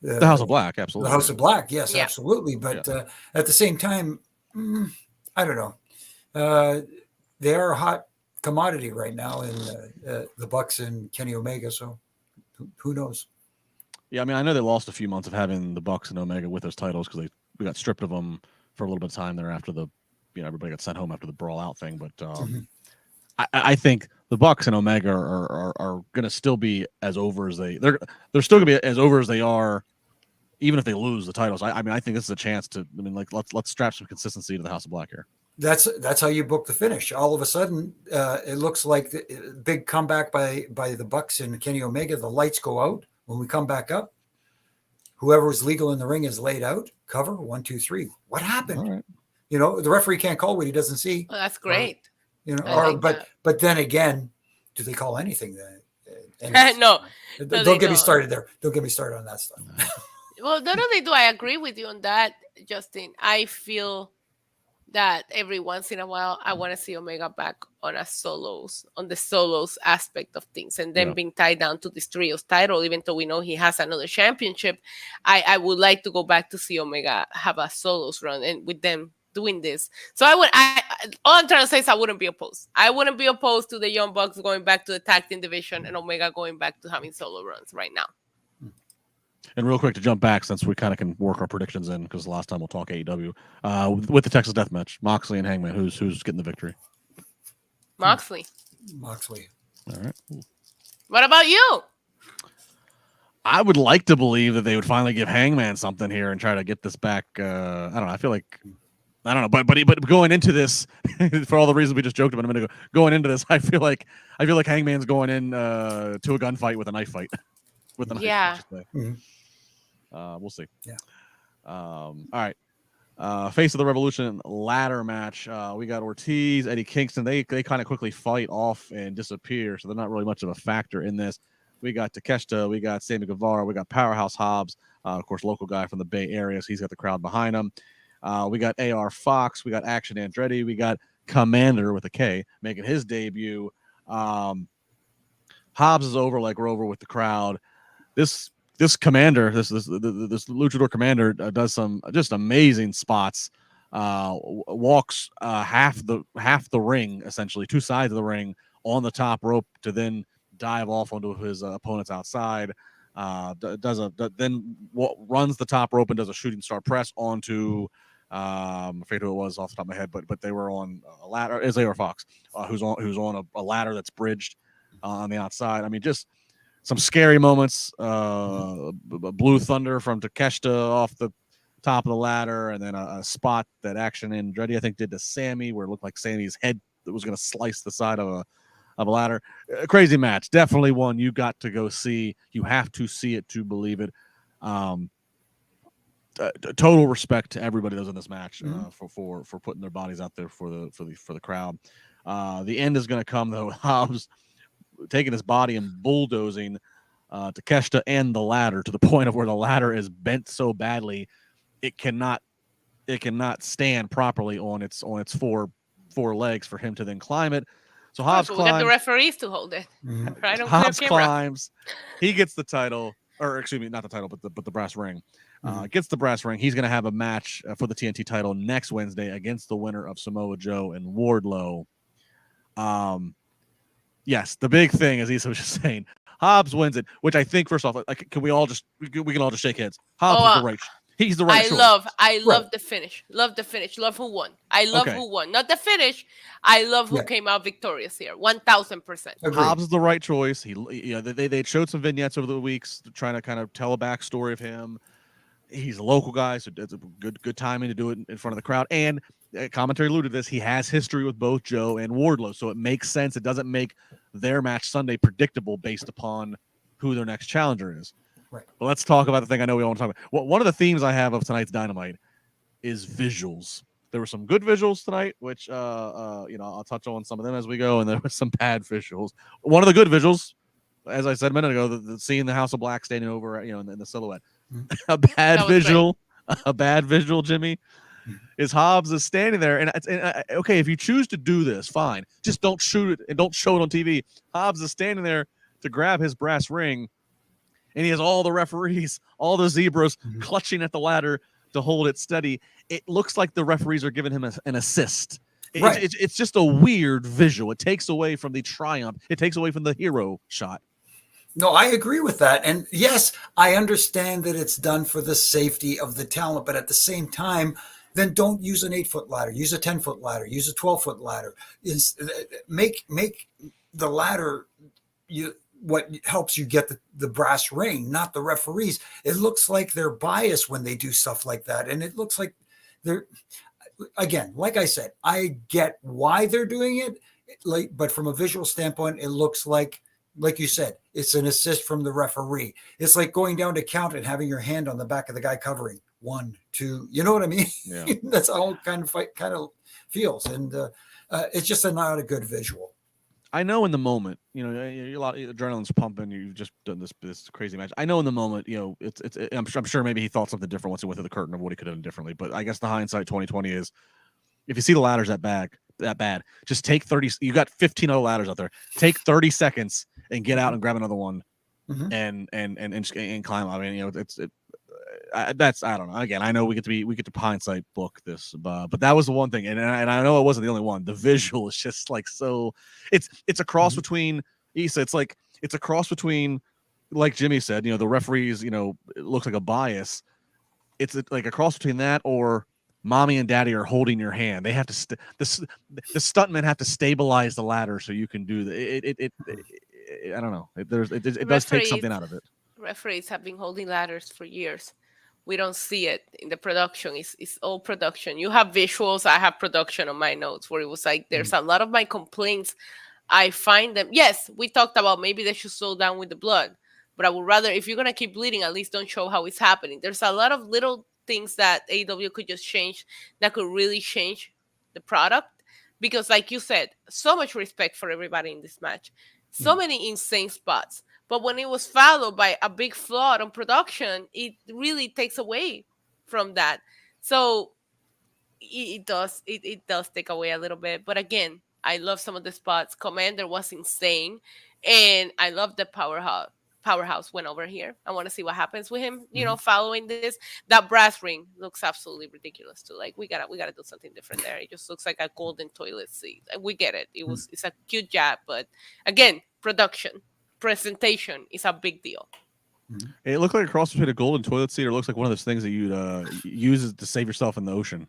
The House of Black, the absolutely. House of Black. Yes, Yeah. absolutely. But at the same time, I don't know. They are a hot commodity right now in the Bucks and Kenny Omega. So who knows? Yeah, I mean, I know they lost a few months of having the Bucks and Omega with those titles because we got stripped of them for a little bit of time there after everybody got sent home after the Brawl Out thing. But I think the Bucks and Omega are going to still be as over as they're still going to be as over as they are, even if they lose the titles. I mean, I think this is a chance to. I mean, like let's strap some consistency to the House of Black here. That's how you book the finish. All of a sudden, it looks like the big comeback by the Bucks and Kenny Omega. The lights go out when we come back up. Whoever is legal in the ring is laid out. Cover 1, 2, 3. What happened? All right. You know, the referee can't call what he doesn't see. Well, that's great. You know, like but then again, do they call anything? No. Don't get me started there. Don't get me started on that stuff. Well, not only do I agree with you on that, Justin, I feel that every once in a while I want to see Omega back on the solos aspect of things, and then being tied down to this trios title, even though we know he has another championship. I would like to go back to see Omega have a solos run and with them doing this. So all I'm trying to say is I wouldn't be opposed. I wouldn't be opposed to the Young Bucks going back to the tag team division and Omega going back to having solo runs right now. And real quick to jump back, since we kind of can work our predictions in, because last time we'll talk AEW with the Texas Deathmatch, Moxley and Hangman. Who's getting the victory? Moxley. All right. What about you? I would like to believe that they would finally give Hangman something here and try to get this back. I don't know. I feel like I don't know, but going into this, for all the reasons we just joked about a minute ago, going into this, I feel like Hangman's going in to a gunfight with a knife fight. With a knife. Yeah. We'll see. Yeah. All right. Face of the Revolution ladder match. We got Ortiz, Eddie Kingston. They kind of quickly fight off and disappear, so they're not really much of a factor in this. We got Takeshita, we got Sammy Guevara, we got Powerhouse Hobbs, of course, local guy from the Bay Area, so he's got the crowd behind him. We got AR Fox, we got Action Andretti, we got Commander with a K making his debut. Hobbs is over like we're over with the crowd. This Commander, this Luchador Commander does some just amazing spots. Walks half the ring, essentially 2 sides of the ring on the top rope to then dive off onto his opponent's outside. Then runs the top rope and does a shooting star press onto I forget who it was off the top of my head, but they were on a ladder. It's AR Fox, who's on a ladder that's bridged on the outside. I mean, just some scary moments. Blue Thunder from Takeshita off the top of the ladder, and then a spot that Action Andretti I think did to Sammy, where it looked like Sammy's head was going to slice the side of a ladder. Crazy match, definitely one you got to go see. You have to see it to believe it. Total respect to everybody that was in this match for putting their bodies out there for the crowd. The end is going to come though. Hobbs taking his body and bulldozing Takeshita and the ladder to the point of where the ladder is bent so badly it cannot stand properly on its four legs for him to then climb it. So Hobbs climbs. We got the referees to hold it. Right on Hobbs camera. climbs. He gets the title, or excuse me, not the title, but the brass ring. Gets the brass ring. He's going to have a match for the TNT title next Wednesday against the winner of Samoa Joe and Wardlow. Yes, the big thing, as Issa was just saying, Hobbs wins it, which I think, first off, like, we can all just shake heads. Hobbs is the right. He's the right choice. I love the finish. Love the finish. Love who won. I love who won. Not the finish. I love who came out victorious here. 1000%. Hobbs is the right choice. They showed some vignettes over the weeks trying to kind of tell a backstory of him. He's a local guy, so it's a good timing to do it in front of the crowd. And commentary alluded to this. He has history with both Joe and Wardlow, so it makes sense. It doesn't make their match Sunday predictable based upon who their next challenger is. Right. But let's talk about the thing I know we all want to talk about. Well, one of the themes I have of tonight's Dynamite is visuals. There were some good visuals tonight, which I'll touch on some of them as we go, and there was some bad visuals. One of the good visuals, as I said a minute ago, the seeing the House of Black standing over, in the silhouette. A bad visual, Jimmy, is Hobbs is standing there, and okay, if you choose to do this, fine. Just don't shoot it and don't show it on TV. Hobbs is standing there to grab his brass ring, and he has all the referees, all the zebras clutching at the ladder to hold it steady. It looks like the referees are giving him an assist. Right. It's just a weird visual. It takes away from the triumph. It takes away from the hero shot. No, I agree with that. And yes, I understand that it's done for the safety of the talent, but at the same time, then don't use an 8-foot ladder. Use a 10-foot ladder. Use a 12-foot ladder. Make the ladder what helps you get the brass ring, not the referees. It looks like they're biased when they do stuff like that. And it looks like they're, again, like I said, I get why they're doing it, but from a visual standpoint, it looks like you said, it's an assist from the referee. It's like going down to count and having your hand on the back of the guy covering 1, 2. You know what I mean? Yeah. That's how it kind of feels, and it's just not a good visual. I know in the moment, a lot of adrenaline's pumping. You've just done this crazy match. I know in the moment, I'm sure maybe he thought something different once he went through the curtain of what he could have done differently. But I guess the hindsight 2020 is, if you see the ladders that bad, just take 30. You got 15 other ladders out there. Take 30 seconds and get out and grab another one, and climb. I mean, that's, I don't know. Again, I know we get to hindsight book this, but that was the one thing, and I know it wasn't the only one. The visual is just like so. It's a cross between Issa. It's a cross between, like Jimmy said, the referees. It looks like a bias. It's like a cross between that or mommy and daddy are holding your hand. They have to the stuntmen have to stabilize the ladder so you can do the I don't know. It does take something out of it. Referees have been holding ladders for years. We don't see it in the production. It's all production. You have visuals. I have production on my notes where it was like, there's a lot of my complaints. I find them. Yes, we talked about maybe they should slow down with the blood, but I would rather, if you're going to keep bleeding, at least don't show how it's happening. There's a lot of little things that AEW could just change that could really change the product. Because like you said, so much respect for everybody in this match. So many insane spots. But when it was followed by a big flaw on production, it really takes away from that. So it does take away a little bit. But again, I love some of the spots. Commander was insane. And I love the Powerhouse went over here. I want to see what happens with him, following this. That brass ring looks absolutely ridiculous too. Like we gotta do something different there. It just looks like a golden toilet seat. We get it. It's a cute jab, but again, presentation is a big deal. It looked like a cross between a golden toilet seat, or it looks like one of those things that you'd use to save yourself in the ocean.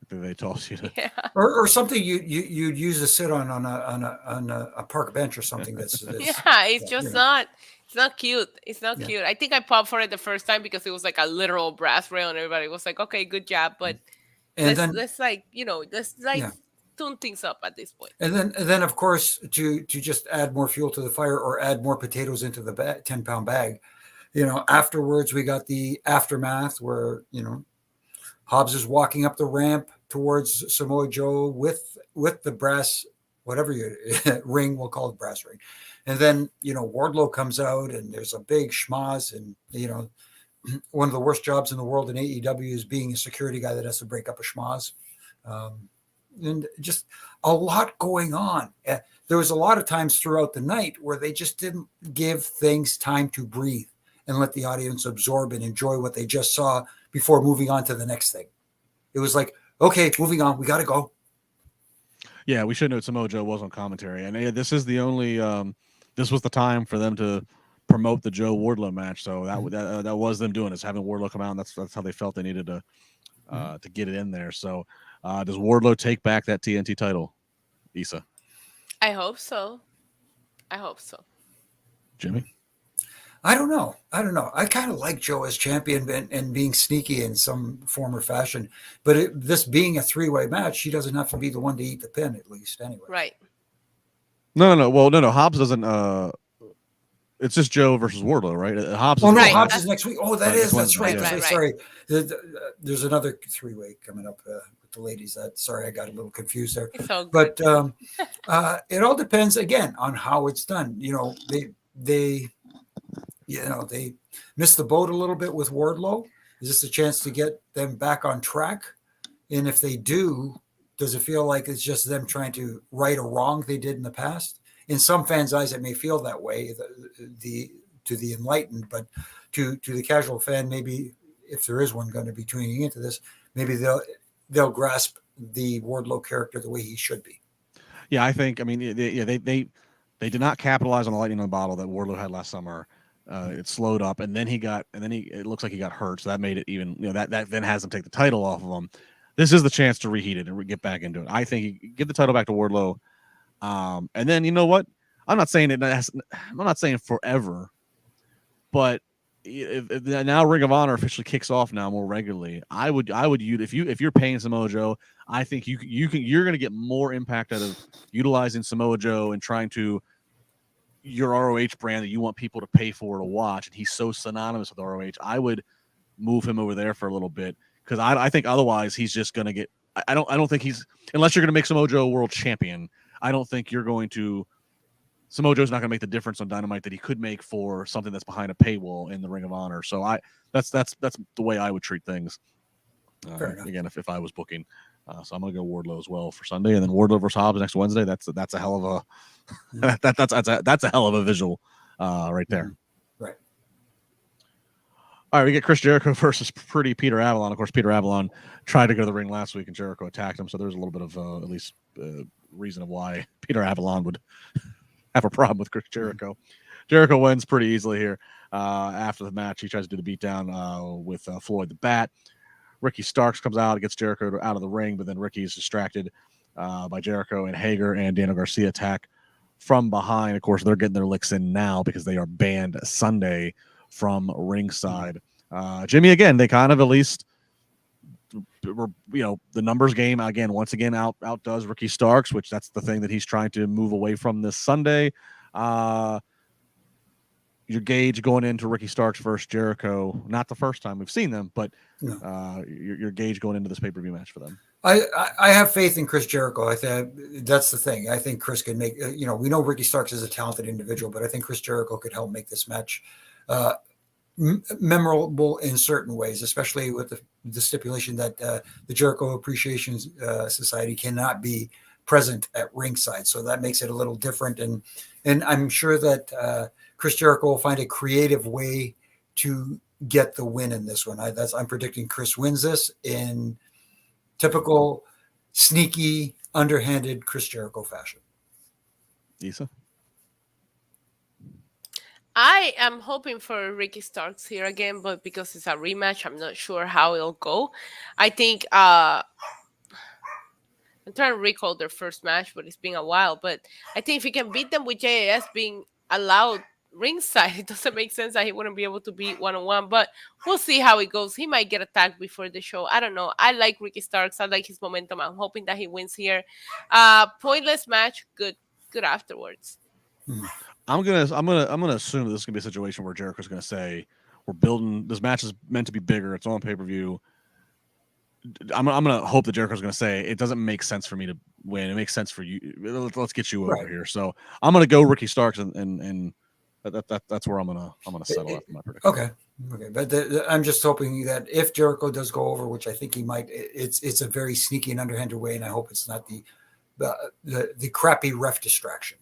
They toss you to, or something you'd use to sit on a park bench or something. That's it's just not. It's not cute. It's not cute. I think I popped for it the first time because it was like a literal brass rail, and everybody was like, "Okay, good job." But let's tune things up at this point. And then of course to just add more fuel to the fire or add more potatoes into the 10-pound bag. Afterwards we got the aftermath where Hobbs is walking up the ramp towards Samoa Joe with the brass, whatever ring, we'll call it brass ring. And then, Wardlow comes out and there's a big schmoz, and, one of the worst jobs in the world in AEW is being a security guy that has to break up a schmoz. And just a lot going on. There was a lot of times throughout the night where they just didn't give things time to breathe and let the audience absorb and enjoy what they just saw before moving on to the next thing. It was like, okay, moving on. We got to go. Yeah, we should note Samoa Joe was on commentary. And this is the only, this was the time for them to promote the Joe Wardlow match. So that was them doing this, having Wardlow come out. And that's how they felt they needed to get it in there. So does Wardlow take back that TNT title, Issa? I hope so. Jimmy? I don't know. I kind of like Joe as champion and being sneaky in some form or fashion. But this being a 3-way match, he doesn't have to be the one to eat the pin, at least, anyway. Right. No. Well, no. Hobbs doesn't. It's just Joe versus Wardlow, right? Hobbs. Hobbs is next week. Oh, that's right. Right. Sorry. There's another 3-way coming up with the ladies. Sorry, I got a little confused there. It's all good. But it all depends again on how it's done. They missed the boat a little bit with Wardlow. Is this a chance to get them back on track? And if they do, does it feel like it's just them trying to right a wrong they did in the past? In some fans' eyes, it may feel that way, to the enlightened, but to the casual fan, maybe if there is one going to be tuning into this, maybe they'll grasp the Wardlow character the way he should be. Yeah, I think. I mean, they did not capitalize on the lightning in the bottle that Wardlow had last summer. It slowed up, and then it looks like he got hurt, so that made it even. That then has him take the title off of him. This is the chance to reheat it and get back into it. I think you give the title back to Wardlow, and then you know what? I'm not saying forever, but if now Ring of Honor officially kicks off now more regularly, I would if you're paying Samoa Joe, I think you're going to get more impact out of utilizing Samoa Joe and trying to your ROH brand that you want people to pay for to watch, and he's so synonymous with ROH. I would move him over there for a little bit because I think otherwise he's just going to get. I don't think he's, unless you're going to make Samoa Joe world champion. I don't think you're going to. Samoa Joe's not going to make the difference on Dynamite that he could make for something that's behind a paywall in the Ring of Honor. So that's the way I would treat things. Again, if I was booking, so I'm going to go Wardlow as well for Sunday, and then Wardlow versus Hobbs next Wednesday. That's a hell of a that's a hell of a visual right there. Right. All right, we get Chris Jericho versus Pretty Peter Avalon. Of course, Peter Avalon tried to go to the ring last week, and Jericho attacked him. So there's a little bit of at least reason of why Peter Avalon would have a problem with Chris Jericho. Jericho wins pretty easily here. After the match, he tries to do the beatdown with Floyd the Bat. Ricky Starks comes out, gets Jericho out of the ring, but then Ricky is distracted by Jericho, and Hager and Daniel Garcia attack from behind. Of course, they're getting their licks in now because they are banned Sunday from ringside. Jimmy, again, they kind of at least were, the numbers game again, once again, outdoes Ricky Starks, which that's the thing that he's trying to move away from this Sunday. Your gauge going into Ricky Starks versus Jericho, not the first time we've seen them, but your gauge going into this pay-per-view match for them. I have faith in Chris Jericho. I think that's the thing. I think Chris can make, we know Ricky Starks is a talented individual, but I think Chris Jericho could help make this match memorable in certain ways, especially with the stipulation that the Jericho Appreciation Society cannot be present at ringside. So that makes it a little different. And I'm sure that Chris Jericho will find a creative way to get the win in this one. I'm predicting Chris wins this in typical sneaky, underhanded Chris Jericho fashion. Lisa? I am hoping for Ricky Starks here again, but because it's a rematch, I'm not sure how it'll go. I think I'm trying to recall their first match, but it's been a while. But I think if he can beat them with JAS being allowed ringside, it doesn't make sense that he wouldn't be able to beat one-on-one. But we'll see how it goes. He might get attacked before the show. I don't know. I like Ricky Starks. I like his momentum. I'm hoping that he wins here. Pointless match. Good afterwards. I'm gonna assume that this is gonna be a situation where Jericho's gonna say, "We're building. This match is meant to be bigger. It's on pay-per-view." I'm gonna hope that Jericho's gonna say, "It doesn't make sense for me to win. It makes sense for you. Let's get you over here." So I'm gonna go Ricky Starks, and that's where I'm gonna settle after my prediction. Okay, but I'm just hoping that if Jericho does go over, which I think he might, it's a very sneaky and underhanded way, and I hope it's not the crappy ref distraction.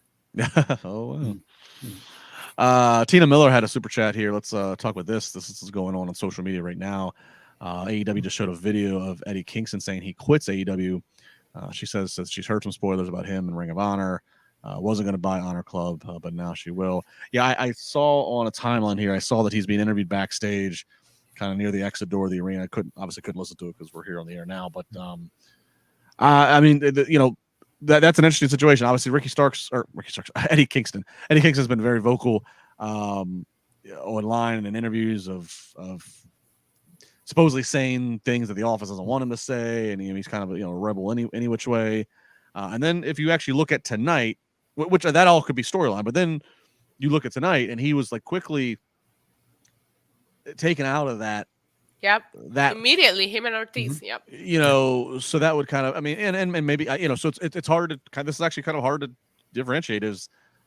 Oh wow. Tina Miller had a super chat here. Let's talk about this. This is going on social media right now. AEW just showed a video of Eddie Kingston saying he quits AEW. She says she's heard some spoilers about him in Ring of Honor. Wasn't going to buy Honor Club, but now she will. Yeah, I saw on a timeline here. I saw that he's being interviewed backstage, kind of near the exit door of the arena. I couldn't listen to it because we're here on the air now. But I mean, that's an interesting situation. Obviously, Eddie Kingston. Eddie Kingston's been very vocal online and in interviews of supposedly saying things that the office doesn't want him to say, and he's kind of a rebel any which way. And then if you actually look at tonight, which that all could be storyline, but then you look at tonight, and he was like quickly taken out of that. Yep. That immediately, him and Ortiz. Mm-hmm. Yep. So that would kind of, I mean, and maybe so it's hard to kind of, this is actually kind of hard to differentiate.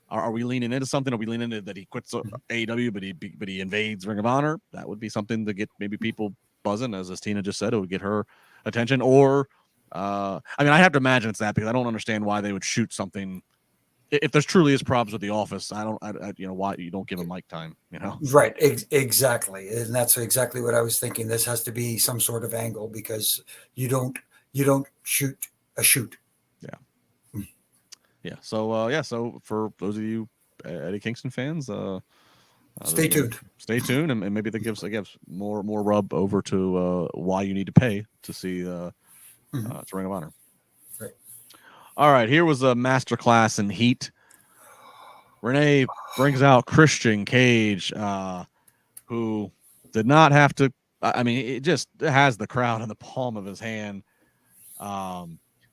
Are we leaning into something? Are we leaning into that he quits AEW, but he invades Ring of Honor? That would be something to get maybe people buzzing, as Tina just said. It would get her attention. Or, I mean, I have to imagine it's that, because I don't understand why they would shoot something. If there's truly is problems with the office, I why you don't give them mic time, Right, exactly, and that's exactly what I was thinking. This has to be some sort of angle, because you don't shoot a shoot. Yeah. So so for those of you Eddie Kingston fans, Stay tuned. Stay tuned, and maybe that gives more rub over to why you need to pay to see to Ring of Honor. Right. All right, here was a masterclass in heat. Renee brings out Christian Cage, who did not have to. I mean, it just has the crowd in the palm of his hand.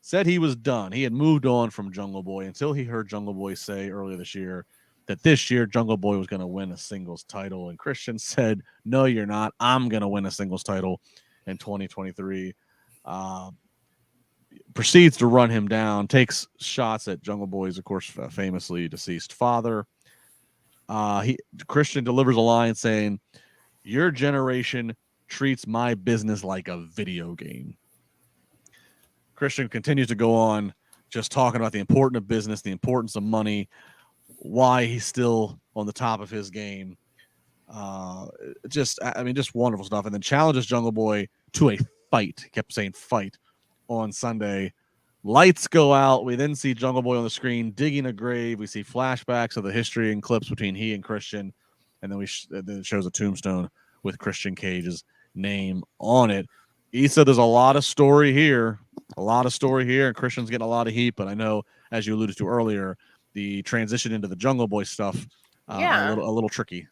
Said he was done. He had moved on from Jungle Boy until he heard Jungle Boy say earlier this year that this year Jungle Boy was going to win a singles title. And Christian said, "No, you're not. I'm going to win a singles title in 2023." Proceeds to run him down, takes shots at Jungle Boy's, of course, famously deceased father. Christian delivers a line saying, "Your generation treats my business like a video game." Christian continues to go on, just talking about the importance of business, the importance of money, why he's still on the top of his game. Just wonderful stuff. And then challenges Jungle Boy to a fight. He kept saying fight on Sunday. Lights go out. We then see Jungle Boy on the screen digging a grave. We see flashbacks of the history and clips between he and Christian. And then then it shows a tombstone with Christian Cage's name on it. He said there's a lot of story here. And Christian's getting a lot of heat. But I know, as you alluded to earlier, the transition into the Jungle Boy stuff, a little tricky.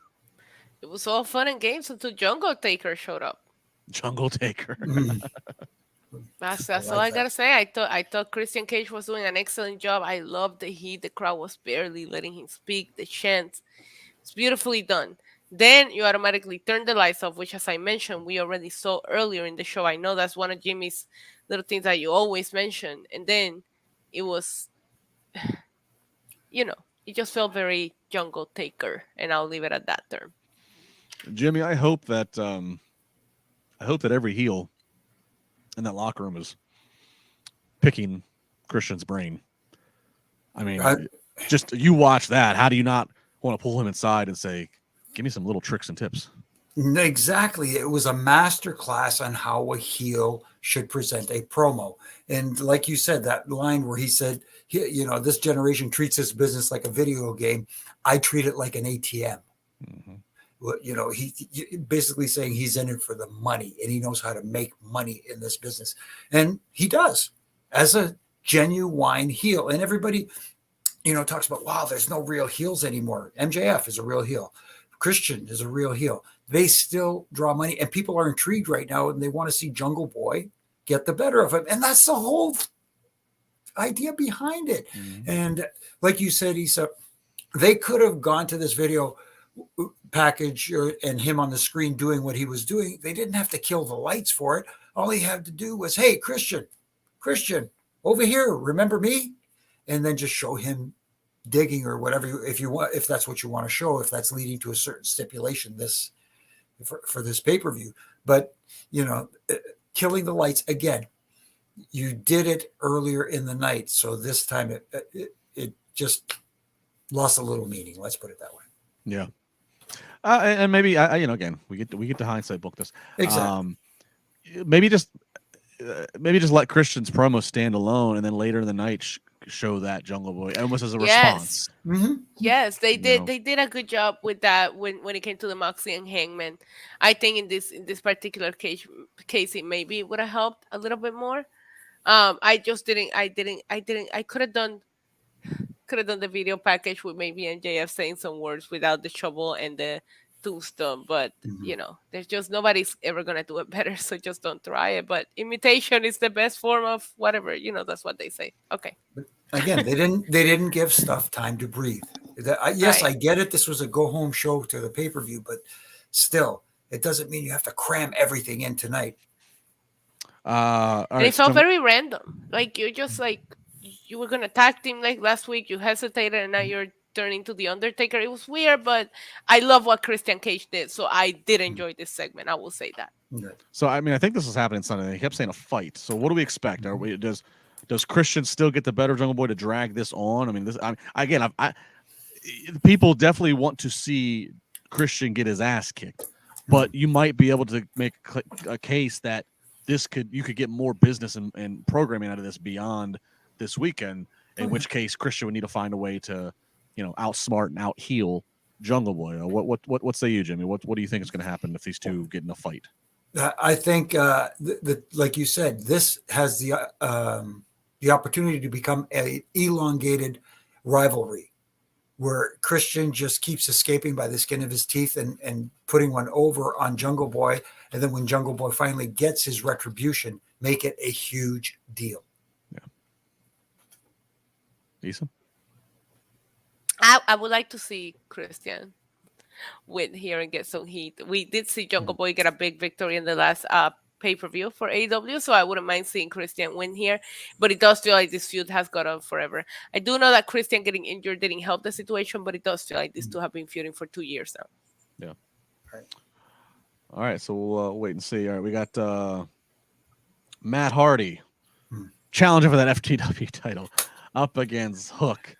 It was all fun and games until Jungle Taker showed up. Jungle Taker. That's all I gotta say. I thought Christian Cage was doing an excellent job. I loved the heat. The crowd was barely letting him speak. The chants, it's beautifully done. Then you automatically turn the lights off, which, as I mentioned, we already saw earlier in the show. I know that's one of Jimmy's little things that you always mention. And then it was, it just felt very Jungle Taker, and I'll leave it at that term. Jimmy, I hope that every heel in that locker room is picking Christian's brain. I mean, just you watch that. How do you not want to pull him inside and say, "Give me some little tricks and tips"? Exactly. It was a master class on how a heel should present a promo. And like you said, that line where he said, this generation treats this business like a video game. I treat it like an ATM. Mm-hmm. He basically saying he's in it for the money, and he knows how to make money in this business. And he does, as a genuine heel. And everybody, talks about, wow, there's no real heels anymore. MJF is a real heel. Christian is a real heel. They still draw money, and people are intrigued right now, and they want to see Jungle Boy get the better of him. And that's the whole idea behind it. Mm-hmm. And like you said, Issa, they could have gone to this video package and him on the screen doing what he was doing. They didn't have to kill the lights for it. All he had to do was, "Hey, Christian, over here, remember me?" And then just show him digging or whatever, if that's what you want to show, if that's leading to a certain stipulation for this pay-per-view. But killing the lights again, you did it earlier in the night, so this time it just lost a little meaning. Let's put it that way. Yeah. And maybe again, we get to hindsight book this. Exactly. Maybe just let Christian's promo stand alone, and then later in the night show that Jungle Boy almost as a response. Mm-hmm. Yes, they did. They did a good job with that when it came to the Moxley and Hangman. I think in this particular case, it maybe would have helped a little bit more. I just didn't. I could have done the video package with maybe MJF saying some words without the trouble and the tombstone, but there's just nobody's ever gonna do it better, so just don't try it. But imitation is the best form of whatever, that's what they say. Okay. But again, they didn't give stuff time to breathe. Yes, right. I get it. This was a go home show to the pay-per-view, but still, it doesn't mean you have to cram everything in tonight. And it felt very random. Like you're just like, you were gonna tag team like last week, you hesitated, and now you're turn into the Undertaker. It was weird, but I love what Christian Cage did, so I did enjoy this segment. I will say that. So I mean, I think this is happening Sunday. He kept saying a fight. So what do we expect? Are we does Christian still get the better Jungle Boy to drag this on? I mean, people definitely want to see Christian get his ass kicked, but you might be able to make a case that you could get more business and programming out of this beyond this weekend. In which case, Christian would need to find a way to, outsmart and out heel Jungle Boy. What say you, Jimmy? What do you think is going to happen if these two get in a fight? I think like you said, this has the opportunity to become an elongated rivalry, where Christian just keeps escaping by the skin of his teeth and putting one over on Jungle Boy. And then when Jungle Boy finally gets his retribution, make it a huge deal. Yeah. Issa? I would like to see Christian win here and get some heat. We did see Jungle Boy get a big victory in the last pay-per-view for AEW, so I wouldn't mind seeing Christian win here, but it does feel like this feud has gone on forever. I do know that Christian getting injured didn't help the situation, but it does feel like these two have been feuding for 2 years now. Yeah. All right, so we'll wait and see. All right, we got Matt Hardy challenging for that FTW title up against Hook.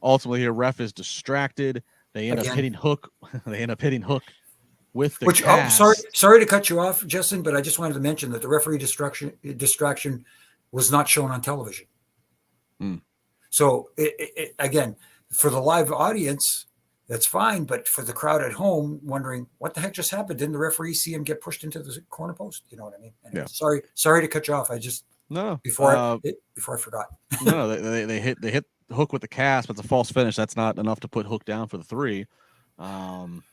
Ultimately, here, ref is distracted. They end up hitting Hook. They end up hitting Hook with the cast. Sorry to cut you off, Justin, but I just wanted to mention that the referee distraction was not shown on television. So again, for the live audience, that's fine, but for the crowd at home wondering what the heck just happened, didn't the referee see him get pushed into the corner post? You know what I mean? Anyway, sorry to cut you off. I just before I forgot. No, they hit Hook with the cast, but it's a false finish. That's not enough to put Hook down for the 3,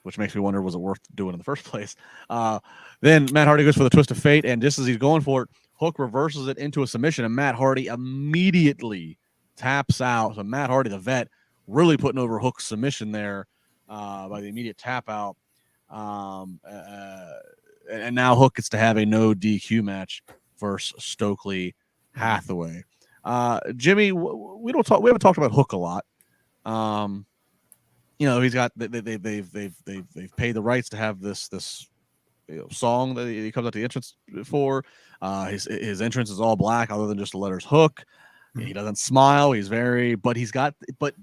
which makes me wonder, was it worth doing in the first place? Then Matt Hardy goes for the twist of fate, and just as he's going for it, Hook reverses it into a submission, and Matt Hardy immediately taps out. So Matt Hardy, the vet, really putting over Hook's submission there by the immediate tap out. And now Hook gets to have a no DQ match versus Stokely Hathaway. Jimmy, we haven't talked about Hook a lot. He's got they've paid the rights to have this song that he comes out the entrance for. His entrance is all black other than just the letters Hook. He doesn't smile. But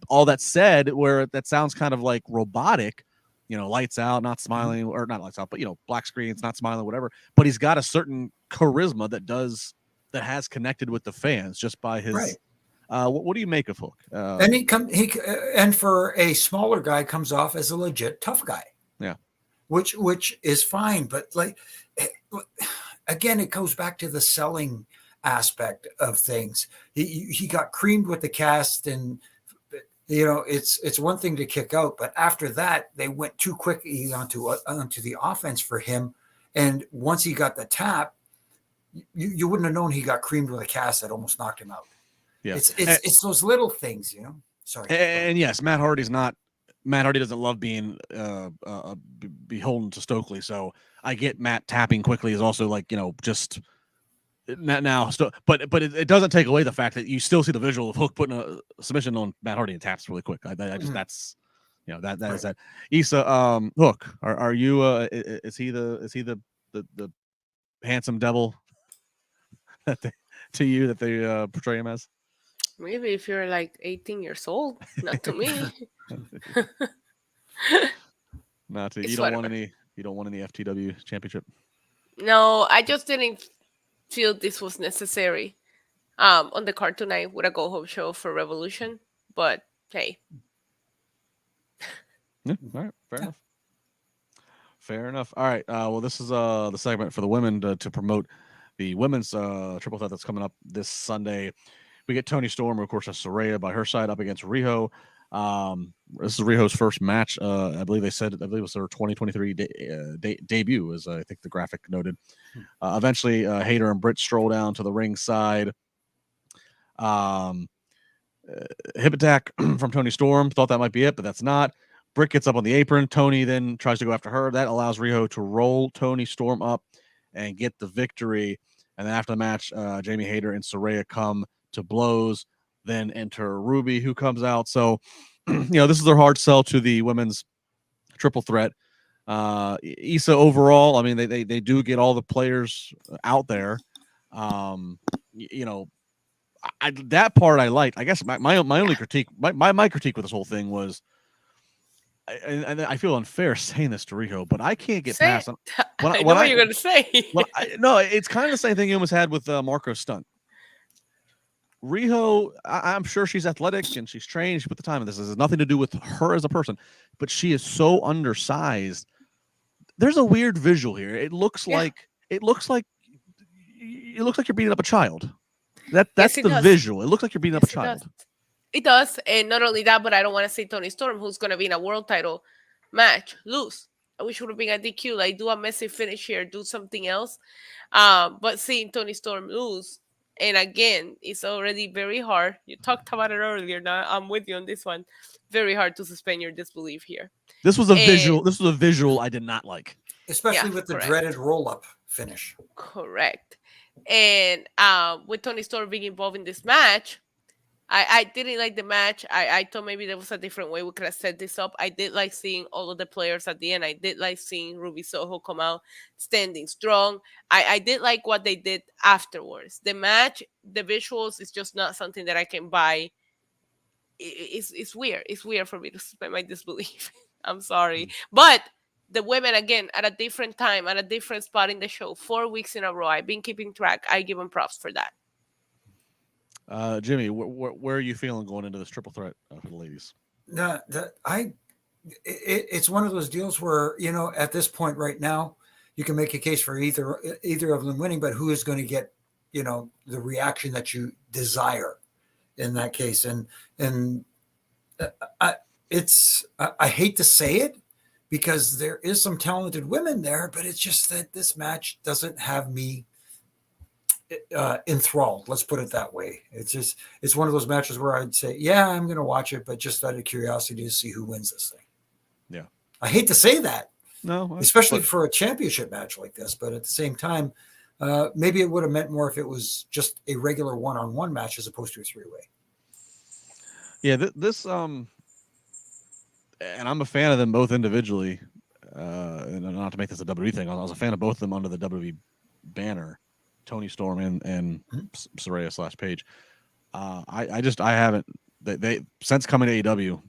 all that said, where that sounds kind of like robotic, lights out, not smiling, or not lights out, but black screens, not smiling, whatever. But he's got a certain charisma that has connected with the fans just by his. Right. What do you make of Hook? And for a smaller guy, comes off as a legit tough guy. Yeah, which is fine, but again, it goes back to the selling aspect of things. He got creamed with the cast, and it's one thing to kick out, but after that they went too quickly onto the offense for him, and once he got the tap, you wouldn't have known he got creamed with a cast that almost knocked him out. Yeah, it's those little things, Sorry. And yes, Matt Hardy doesn't love being beholden to Stokely, so I get Matt tapping quickly is also just. But it doesn't take away the fact that you still see the visual of Hook putting a submission on Matt Hardy and taps really quick. That's that is that. Issa, Hook, are you is he the handsome devil to you that they portray him as? Maybe if you're like 18 years old, not to me. Not to you. Don't want any FTW championship. No, I just didn't feel this was necessary on the card tonight with a go home show for Revolution, but hey. Yeah, all right, fair enough. All right, well, this is the segment for the women to promote the women's triple threat that's coming up this Sunday. We get Toni Storm, of course, that's Saraya by her side up against Riho. This is Riho's first match. I believe it was her 2023 debut, as I think the graphic noted. Eventually, Hayter and Britt stroll down to the ring side. Hip attack from Toni Storm. Thought that might be it, but that's not. Britt gets up on the apron. Toni then tries to go after her. That allows Riho to roll Toni Storm up and get the victory. And then after the match, Jamie Hayter and Saraya come to blows. Then enter Ruby, who comes out. So, this is their hard sell to the women's triple threat. Issa overall, I mean, they do get all the players out there. That part I liked. I guess my only critique, my critique with this whole thing was, and I feel unfair saying this to Riho, but I can't get past. I know what you're gonna say. No, it's kind of the same thing you almost had with Marco Stunt. Riho, I'm sure she's athletic and she's trained. She put the time in this. This has nothing to do with her as a person, but she is so undersized. There's a weird visual here. It looks like you're beating up a child. That's the visual. It looks like you're beating up a child. It does, and not only that, but I don't want to see Toni Storm, who's going to be in a world title match, lose. I wish it would have been a DQ, like do a messy finish here, do something else. But seeing Toni Storm lose, and again, it's already very hard. You talked about it earlier. Now I'm with you on this one. Very hard to suspend your disbelief here. This was a visual. This was a visual I did not like, especially with the dreaded roll-up finish. Correct. And with Toni Storm being involved in this match, I didn't like the match. I thought maybe there was a different way we could have set this up. I did like seeing all of the players at the end. I did like seeing Ruby Soho come out standing strong. I did like what they did afterwards. The match, the visuals is just not something that I can buy. It's weird. It's weird for me to suspend my disbelief. I'm sorry. But the women, again, at a different time, at a different spot in the show, 4 weeks in a row. I've been keeping track. I give them props for that. Jimmy, where are you feeling going into this triple threat for the ladies? It's one of those deals where, at this point right now, you can make a case for either of them winning, but who is going to get, the reaction that you desire in that case? And I hate to say it because there is some talented women there, but it's just that this match doesn't have me enthralled. Let's put it that way. It's one of those matches where I'd say, yeah, I'm going to watch it, but just out of curiosity to see who wins this thing. Yeah. I hate to say that. No, especially for a championship match like this, but at the same time, maybe it would have meant more if it was just a regular one-on-one match as opposed to a three-way. Yeah. This, and I'm a fan of them both individually, and not to make this a WWE thing. I was a fan of both of them under the WWE banner. Toni Storm and Saraya / Paige. I haven't. They since coming to AEW,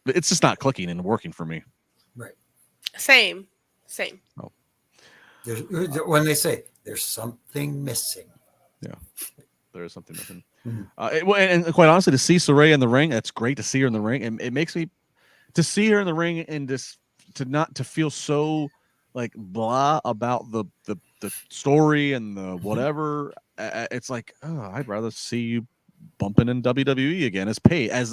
it's just not clicking and working for me. Right. Same. Oh. When they say there's something missing. Yeah, there is something missing. Mm-hmm. And quite honestly, to see Saraya in the ring, it's great to see her in the ring, and it makes me to see her in the ring and to feel so like blah about the story and the whatever. It's like, I'd rather see you bumping in WWE again as Paige, as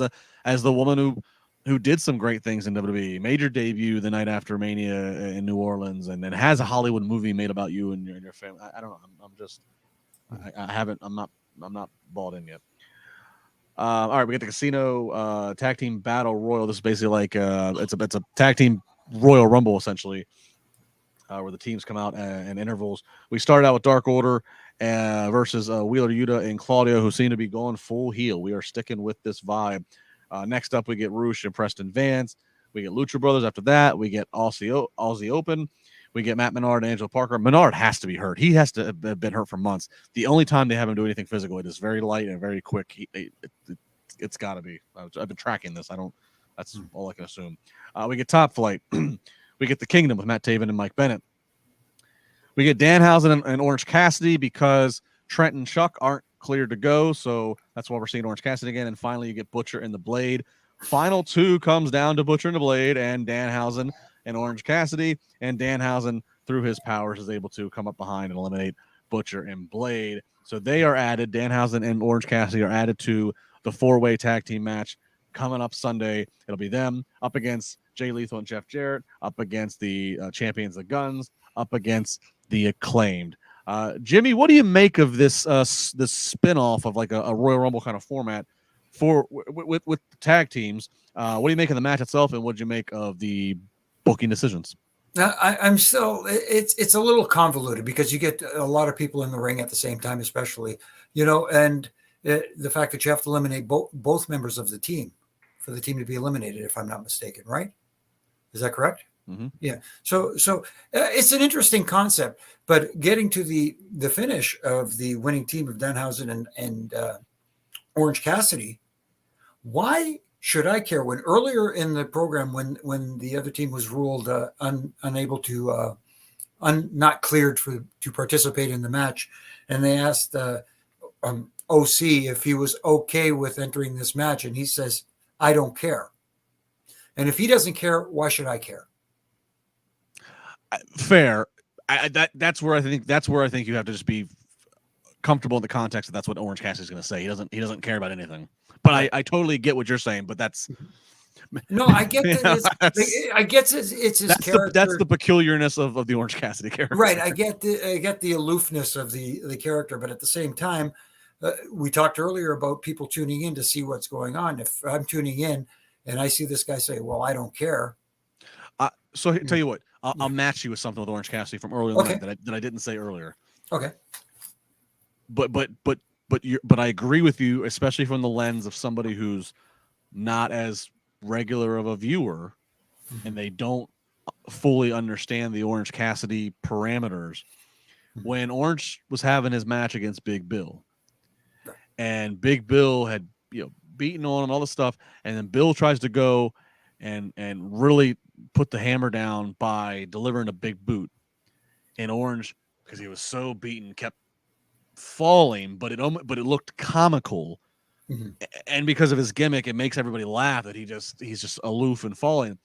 the woman who did some great things in WWE, made your debut the night after Mania in New Orleans, and then has a Hollywood movie made about you and your family. I don't know. I'm not bought in yet. All right, we get the Casino Tag Team Battle Royal. This is basically like it's a tag team Royal Rumble essentially. Where the teams come out in intervals. We started out with Dark Order versus Wheeler Yuta and Claudio, who seem to be going full heel. We are sticking with this vibe. Next up, we get Roosh and Preston Vance. We get Lucha Brothers after that. We get Aussie Open. We get Matt Menard and Angelo Parker. Menard has to be hurt. He has to have been hurt for months. The only time they have him do anything physical, it is very light and very quick. It's got to be. I've been tracking this. That's all I can assume. We get Top Flight. We get the Kingdom with Matt Taven and Mike Bennett. We get Danhausen and Orange Cassidy because Trent and Chuck aren't cleared to go. So that's why we're seeing Orange Cassidy again. And finally, you get Butcher and the Blade. Final two comes down to Butcher and the Blade and Danhausen and Orange Cassidy. And Danhausen, through his powers, is able to come up behind and eliminate Butcher and Blade. So they are added. Danhausen and Orange Cassidy are added to the four-way tag team match coming up Sunday. It'll be them up against Jay Lethal and Jeff Jarrett, up against the champions of Guns, up against the Acclaimed. Jimmy, what do you make of this this spin-off of like a Royal Rumble kind of format with tag teams? What do you make of the match itself, and what do you make of the booking decisions? I'm still, it's a little convoluted because you get a lot of people in the ring at the same time, especially, and the fact that you have to eliminate both members of the team for the team to be eliminated, if I'm not mistaken, right? Is that correct? Mm-hmm. Yeah. So it's an interesting concept, but getting to the finish of the winning team of Danhausen and Orange Cassidy, why should I care when earlier in the program when the other team was ruled unable to not cleared to participate in the match, and they asked OC if he was okay with entering this match, and he says, "I don't care." And if he doesn't care, why should I care? Fair. That's where I think you have to just be comfortable in the context that that's what Orange Cassidy's going to say. He doesn't care about anything. But I totally get what you're saying. But that's no, I get that. I guess it's his character. That's the peculiarness of the Orange Cassidy character. Right. I get the aloofness of the character, but at the same time, we talked earlier about people tuning in to see what's going on. If I'm tuning in and I see this guy say, "Well, I don't care," so I tell you what, I'll match you with something with Orange Cassidy from earlier in the night that I didn't say earlier. Okay. But I agree with you, especially from the lens of somebody who's not as regular of a viewer, and they don't fully understand the Orange Cassidy parameters. When Orange was having his match against Big Bill, and Big Bill had beaten on him, all this stuff, and then Bill tries to go and really put the hammer down by delivering a big boot, and Orange, because he was so beaten, kept falling, but it looked comical, and because of his gimmick, it makes everybody laugh that he's just aloof and falling.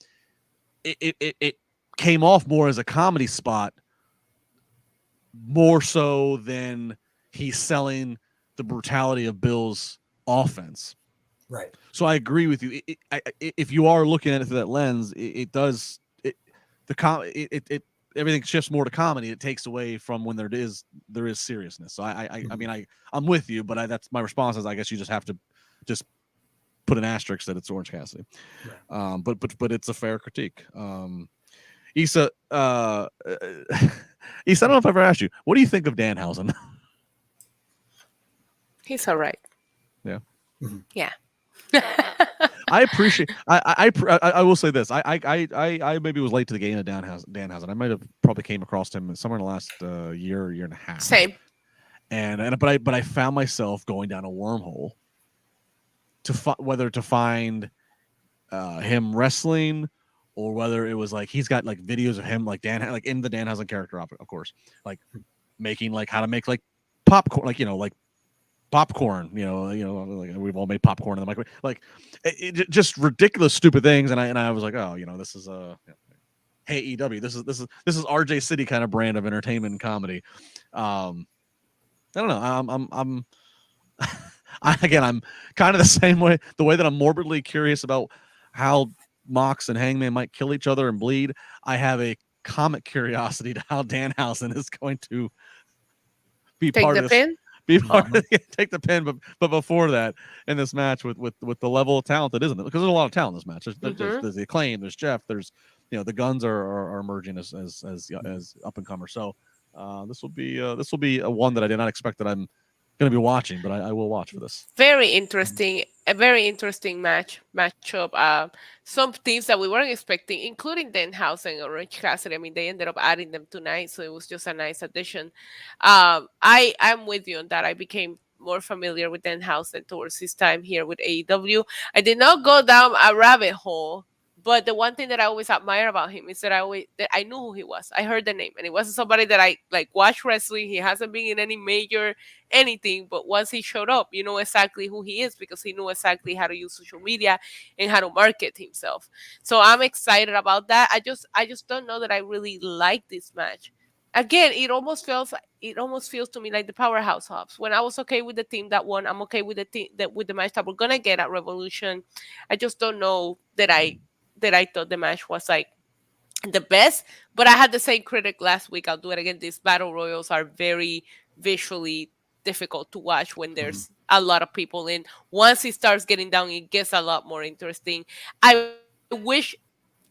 It came off more as a comedy spot, more so than he's selling the brutality of Bill's offense. Right. So I agree with you. If you are looking at it through that lens, everything shifts more to comedy. It takes away from when there is seriousness. So I'm with you, but that's my response is I guess you just have to just put an asterisk that it's Orange Cassidy. Right. But it's a fair critique. Issa, I don't know if I've ever asked you, what do you think of Danhausen? He's all right. Yeah. Yeah. I appreciate. I will say this. I maybe was late to the game of Danhausen. I might have probably came across him somewhere in the last year and a half. Same. But I found myself going down a wormhole whether to find him wrestling, or whether it was like he's got like videos of him like in the Danhausen character, of course, like making like how to make like popcorn, like popcorn, like we've all made popcorn in the microwave, like just ridiculous, stupid things. And I was like, oh, this is hey, AEW, this is RJ City kind of brand of entertainment and comedy. I don't know. I'm I'm kind of the same way. The way that I'm morbidly curious about how Mox and Hangman might kill each other and bleed, I have a comic curiosity to how Danhausen is going to be Take part the of pin. Take the pin, but before that, in this match with the level of talent that isn't it, because there's a lot of talent in this match. There's the Acclaim, there's Jeff, there's the Guns are emerging as up and comers. So this will be a one that I did not expect that I'm going to be watching, but I will watch for this. Very interesting, a very interesting matchup. Some teams that we weren't expecting, including Danhausen and Orange Cassidy. I mean, they ended up adding them tonight, so it was just a nice addition. I'm with you on that. I became more familiar with Danhausen towards his time here with AEW. I did not go down a rabbit hole. But the one thing that I always admire about him is that I knew who he was. I heard the name, and it wasn't somebody that I watched wrestling. He hasn't been in any major anything, but once he showed up, you know exactly who he is because he knew exactly how to use social media and how to market himself. So I'm excited about that. I just don't know that I really like this match. Again, it almost feels to me like the Powerhouse Hobbs. When I was okay with the team that won, I'm okay with the team with the match that we're gonna get at Revolution. I just don't know that I thought the match was like the best, but I had the same critic last week. I'll do it again. These battle royals are very visually difficult to watch when there's a lot of people in. Once it starts getting down, it gets a lot more interesting. I wish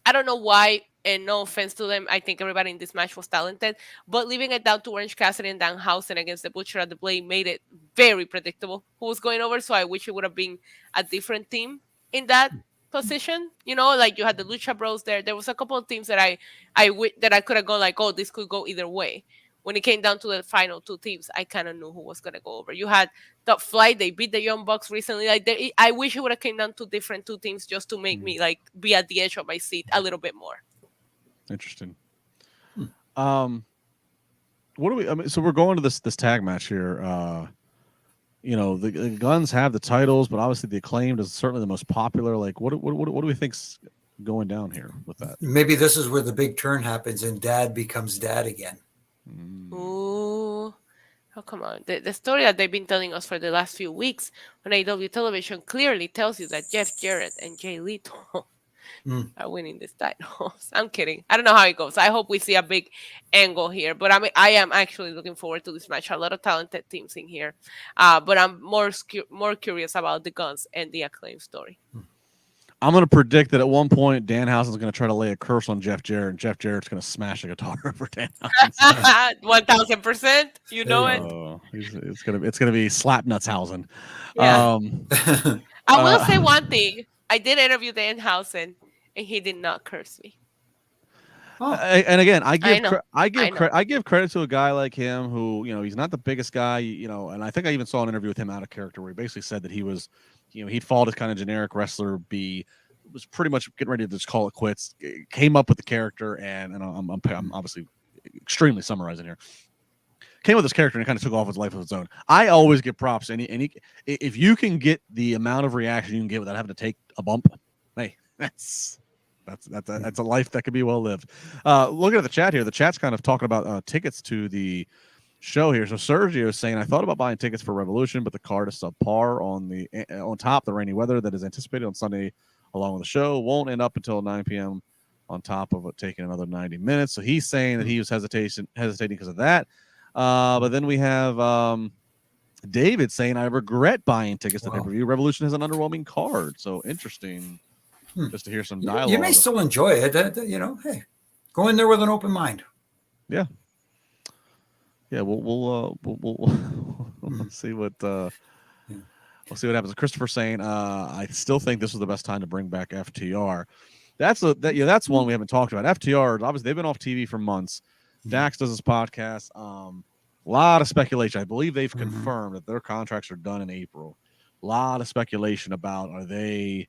I don't know why, and no offense to them, I think everybody in this match was talented, but leaving it down to Orange Cassidy and Danhausen against the Butcher at the Blade made it very predictable who was going over. So I wish it would have been a different team in that position. You know, like you had the Lucha Bros there. There was a couple of teams that that I could have gone like, oh, this could go either way. When it came down to the final two teams, I kind of knew who was gonna go over. You had Top Flight; they beat the Young Bucks recently. Like, I wish it would have came down to different two teams just to make me like be at the edge of my seat a little bit more. Interesting. What do we? I mean, so we're going to this tag match here. You know, the Guns have the titles, but obviously the Acclaimed is certainly the most popular. Like, what do we think's going down here with that? Maybe this is where the big turn happens and Dad becomes Dad again. Ooh. Oh, come on. The story that they've been telling us for the last few weeks on AEW television clearly tells you that Jeff Jarrett and Jay Lethal are winning this title. I'm kidding. I don't know how it goes. I hope we see a big angle here. But I mean, I am actually looking forward to this match. A lot of talented teams in here. But I'm more curious about the Guns and the Acclaim story. I'm going to predict that at one point Danhausen's going to try to lay a curse on Jeff Jarrett, and Jeff Jarrett's going to smash a guitar over Danhausen. 1000%. You know it. It's gonna be Slapnutshausen. Yeah. I will say one thing. I did interview Danhausen, and he did not curse me. And again, I give credit to a guy like him who, you know, he's not the biggest guy, you know, and I think I even saw an interview with him out of character where he basically said that he was, you know, he'd fought as kind of generic wrestler, was pretty much getting ready to just call it quits, came up with the character, and I'm obviously extremely summarizing here. Came with this character and kind of took off his life of its own. I always give props. If you can get the amount of reaction you can get without having to take a bump, hey, that's a life that could be well lived. Looking at the chat here, the chat's kind of talking about tickets to the show here. So Sergio is saying, I thought about buying tickets for Revolution, but the card is subpar on top of the rainy weather that is anticipated on Sunday along with the show. Won't end up until 9 p.m. on top of it taking another 90 minutes. So he's saying that he was hesitating because of that. But then we have David saying, I regret buying tickets to pay-per-view. Revolution has an underwhelming card. So interesting just to hear some dialogue. You may still enjoy it. You know, hey, go in there with an open mind. Yeah. Yeah, we'll see what we'll see what happens. Christopher saying, I still think this was the best time to bring back FTR. That's one we haven't talked about. FTR, obviously they've been off TV for months. Dax does his podcast. A lot of speculation. I believe they've confirmed that their contracts are done in April. A lot of speculation about they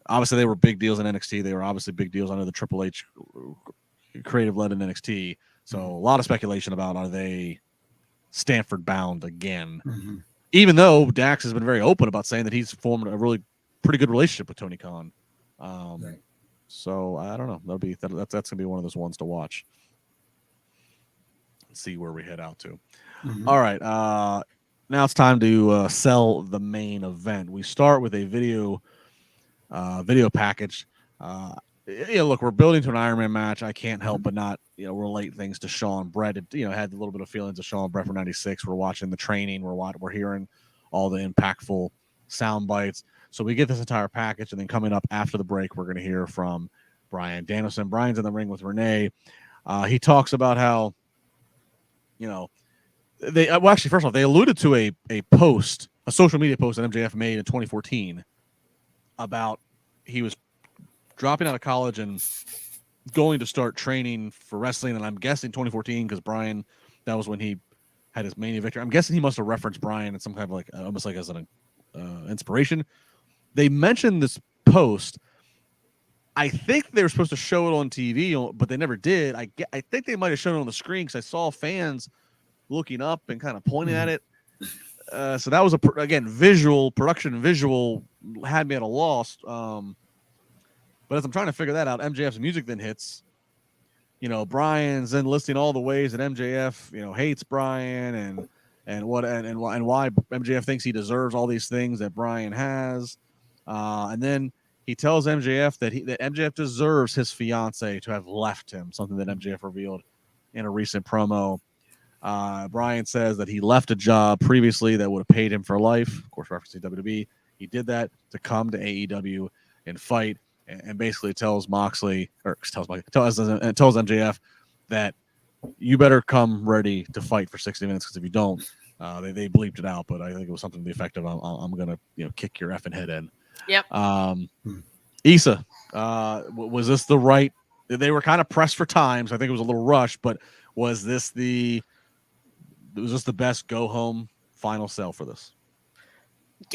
were big deals in NXT. They were obviously big deals under the Triple H creative led in NXT. So a lot of speculation about are they Stanford bound again? Even though Dax has been very open about saying that he's formed a really pretty good relationship with Tony Khan. So I don't know. That's gonna be one of those ones to watch. See where we head out to. All right. Now it's time to sell the main event. We start with a video package. Look, we're building to an Iron Man match. I can't help but not, relate things to Shawn Brett. Had a little bit of feelings of Shawn Brett for 96. We're watching the training. We're hearing all the impactful sound bites. So we get this entire package, and then coming up after the break, we're going to hear from Bryan Danielson. Bryan's in the ring with Renee. He talks about how, first off, they alluded to a social media post that MJF made in 2014 about he was dropping out of college and going to start training for wrestling. And I'm guessing 2014 because Bryan, that was when he had his Mania victory. I'm guessing he must have referenced Bryan in some kind of almost like as an inspiration. They mentioned this post. I think they were supposed to show it on TV, but they never did. I think they might have shown it on the screen because I saw fans looking up and kind of pointing at it. So that was visual had me at a loss. But as I'm trying to figure that out, MJF's music then hits. Bryan's then listing all the ways that MJF, hates Bryan and why MJF thinks he deserves all these things that Bryan has. And then he tells MJF that MJF deserves his fiance to have left him, something that MJF revealed in a recent promo. Bryan says that he left a job previously that would have paid him for life, of course, referencing WWE. He did that to come to AEW and fight. and basically tells Moxley, or tells MJF that you better come ready to fight for 60 minutes, because if you don't, they bleeped it out, but I think it was something to the effect of I'm gonna kick your effing head in. Yep. Issa, was this the right? They were kind of pressed for time, so I think it was a little rushed, but was this the best go home final sell for this?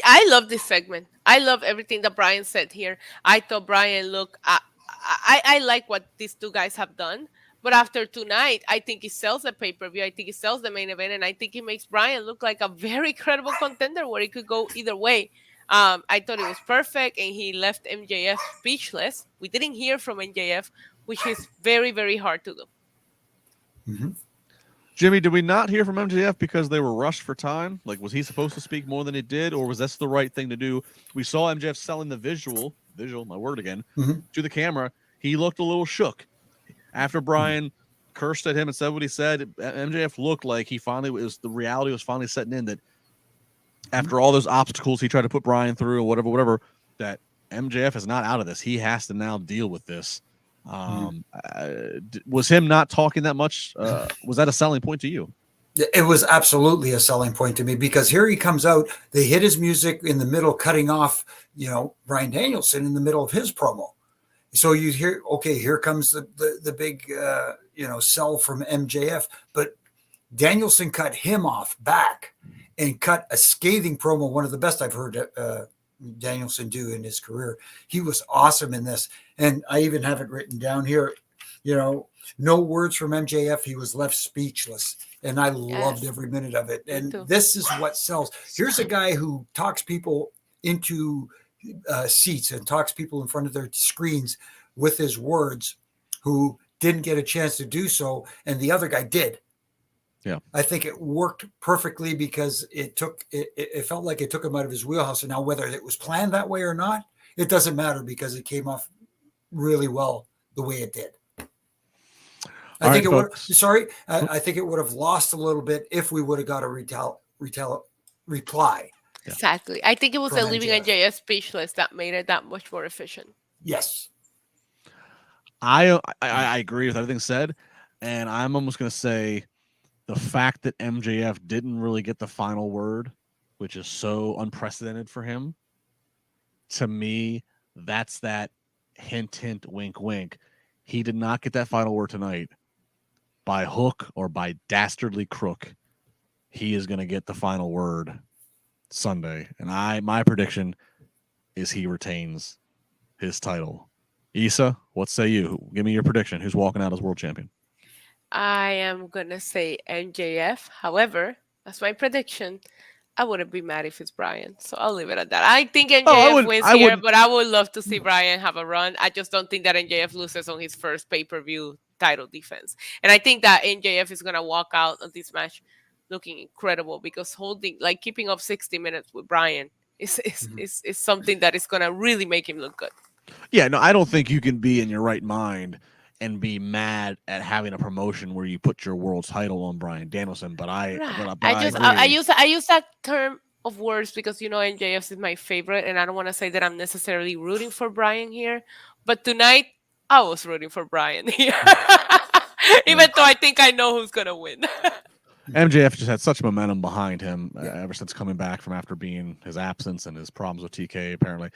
I love this segment. I love everything that Brian said here. I thought Brian looked. I like what these two guys have done. But after tonight, I think he sells the pay-per-view. I think he sells the main event, and I think he makes Brian look like a very credible contender where he could go either way. I thought it was perfect, and he left MJF speechless. We didn't hear from MJF, which is very, very hard to do. Mm-hmm. Jimmy, did we not hear from MJF because they were rushed for time? Like, was he supposed to speak more than he did, or was this the right thing to do? We saw MJF selling the visual, my word again, to the camera. He looked a little shook. After Brian cursed at him and said what he said, MJF looked like the reality was finally setting in, that after all those obstacles he tried to put Brian through, or whatever, that MJF is not out of this. He has to now deal with this. Was him not talking that much? Was that a selling point to you? It was absolutely a selling point to me, because here he comes out. They hit his music in the middle, cutting off, Bryan Danielson in the middle of his promo. So you hear, okay, here comes the big, sell from MJF, but Danielson cut him off back and cut a scathing promo, one of the best I've heard Danielson do in his career. He was awesome in this. And I even have it written down here, no words from MJF. He was left speechless. And I loved every minute of it. And this is what sells. Here's a guy who talks people into seats and talks people in front of their screens with his words, who didn't get a chance to do so, and the other guy did. Yeah, I think it worked perfectly, because it felt like it took him out of his wheelhouse. And now, whether it was planned that way or not, it doesn't matter, because it came off really well the way it did. I think it would have lost a little bit if we would have got a reply. Yeah. Exactly. I think it was the leaving MJF speechless that made it that much more efficient. Yes. I agree with everything said. And I'm almost going to say the fact that MJF didn't really get the final word, which is so unprecedented for him, to me, that's that hint, hint, wink, wink. He did not get that final word tonight. By hook or by dastardly crook, he is going to get the final word Sunday. And my prediction is he retains his title. Issa, what say you? Give me your prediction. Who's walking out as world champion? I am going to say MJF. However, that's my prediction. I wouldn't be mad if it's Brian. So I'll leave it at that. I think MJF wins here, but I would love to see Brian have a run. I just don't think that MJF loses on his first pay-per-view title defense. And I think that MJF is going to walk out of this match looking incredible, because keeping up 60 minutes with Brian is something that is going to really make him look good. Yeah, no, I don't think you can be in your right mind and be mad at having a promotion where you put your world title on Bryan Danielson. But I use that term of words because MJF is my favorite, and I don't want to say that I'm necessarily rooting for Brian here. But tonight, I was rooting for Brian here, even though I think I know who's gonna win. MJF just had such momentum behind him ever since coming back from after being his absence and his problems with TK, apparently.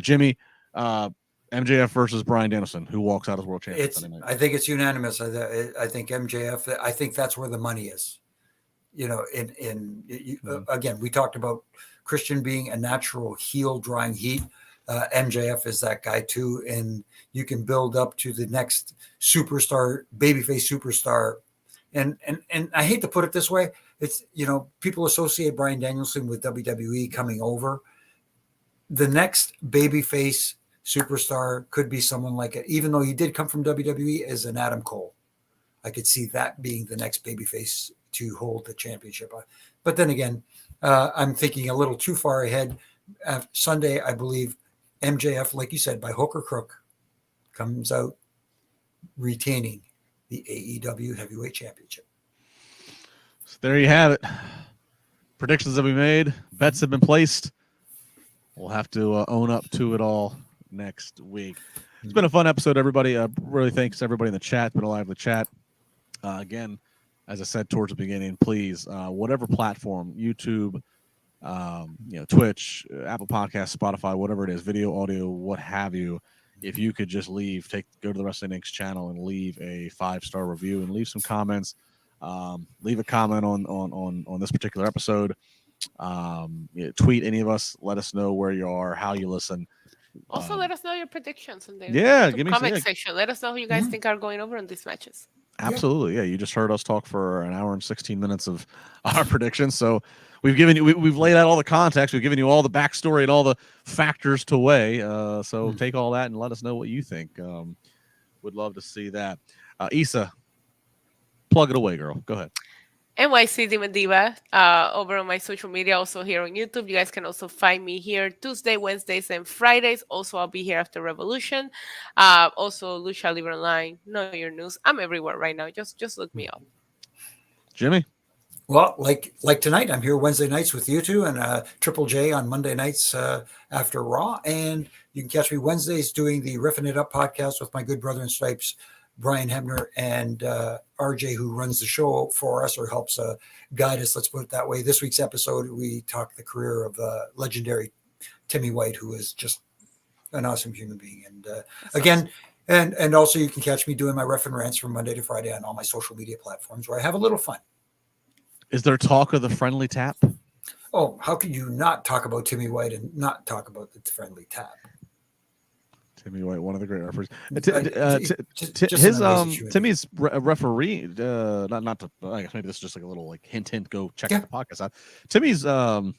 Jimmy, MJF versus Bryan Danielson, who walks out as world champion? I think it's unanimous. I think MJF. I think that's where the money is. Again, we talked about Christian being a natural heel, drawing heat. MJF is that guy too, and you can build up to the next superstar, babyface superstar. And I hate to put it this way, it's people associate Bryan Danielson with WWE coming over. The next babyface superstar could be someone like it, even though he did come from WWE as an Adam Cole. I could see that being the next babyface to hold the championship. But then again, I'm thinking a little too far ahead. Sunday, I believe MJF, like you said, by hook or crook, comes out retaining the AEW Heavyweight Championship. So there you have it. Predictions have been made. Bets have been placed. We'll have to own up to it all next week. It's been a fun episode, everybody. Really thanks to everybody in the chat. It's been a lively chat. Again, as I said towards the beginning, please, whatever platform, YouTube, Twitch, Apple Podcasts, Spotify, whatever it is, video, audio, what have you, if you could just go to the Wrestling Inc. channel and leave a 5-star review and leave some comments. Leave a comment on this particular episode. Tweet any of us. Let us know where you are, how you listen. Also, let us know your predictions in the give me comment section. Let us know who you guys think are going over in these matches. Absolutely, yeah. You just heard us talk for an hour and 16 minutes of our predictions. So we've given you, we've laid out all the context. We've given you all the backstory and all the factors to weigh. So take all that and let us know what you think. Would love to see that. Issa, plug it away, girl. Go ahead. NYC Demon Diva over on my social media, also here on YouTube. You guys can also find me here Tuesday, Wednesdays, and Fridays. Also, I'll be here after Revolution. Also, Lucha Libre Online. Know your news. I'm everywhere right now. Just look me up. Jimmy. Well, like tonight, I'm here Wednesday nights with you two, and Triple J on Monday nights after Raw. And you can catch me Wednesdays doing the Riffing It Up podcast with my good brother in stripes, Brian Hebner, and RJ, who runs the show for us or helps guide us. Let's put it that way. This week's episode, we talk the career of legendary Timmy White, who is just an awesome human being. And again, awesome. And also you can catch me doing my ref and rants from Monday to Friday on all my social media platforms where I have a little fun. Is there talk of the friendly tap? Oh, how can you not talk about Timmy White and not talk about the friendly tap? Timmy White, one of the great referees. Timmy's referee. Not to. I guess maybe this is just like a little hint. Go check the podcast out. Timmy's well,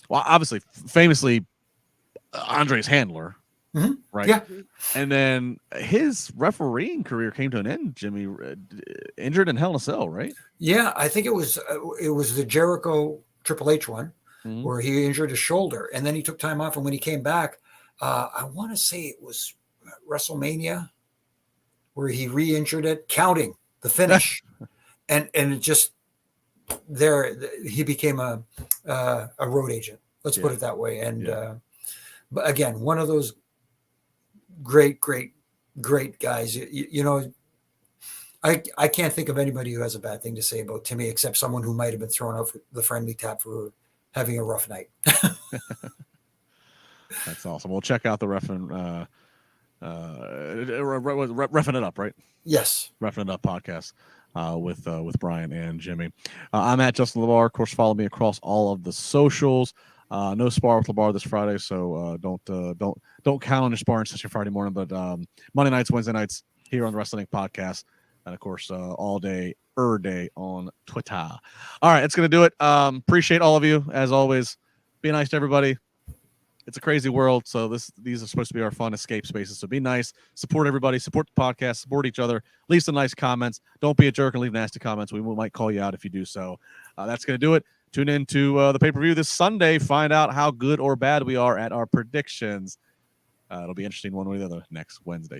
obviously, famously, Andre's handler, right? Yeah. And then his refereeing career came to an end. Jimmy injured in Hell in a Cell, right? Yeah, I think it was the Jericho Triple H one where he injured his shoulder, and then he took time off, and when he came back. I want to say it was WrestleMania where he re-injured it, counting the finish, and it just he became a road agent. Let's put it that way. And but again, one of those great guys. You know, I can't think of anybody who has a bad thing to say about Timmy except someone who might have been thrown off the friendly tap for having a rough night. That's awesome. We'll check out the Reffing It Up, right? Yes. Reffing It Up podcast with Brian and Jimmy. I'm at Justin LaBar. Of course, follow me across all of the socials. No spar with LaBar this Friday, so don't count on your sparring session Friday morning. But Monday nights, Wednesday nights here on the Wrestling podcast, and of course all day on Twitter. All right, that's gonna do it. Appreciate all of you as always. Be nice to everybody. It's a crazy world, so these are supposed to be our fun escape spaces. So be nice, support everybody, support the podcast, support each other, leave some nice comments. Don't be a jerk and leave nasty comments. We might call you out if you do so. That's going to do it. Tune in to the pay-per-view this Sunday. Find out how good or bad we are at our predictions. It'll be interesting one way or the other next Wednesday.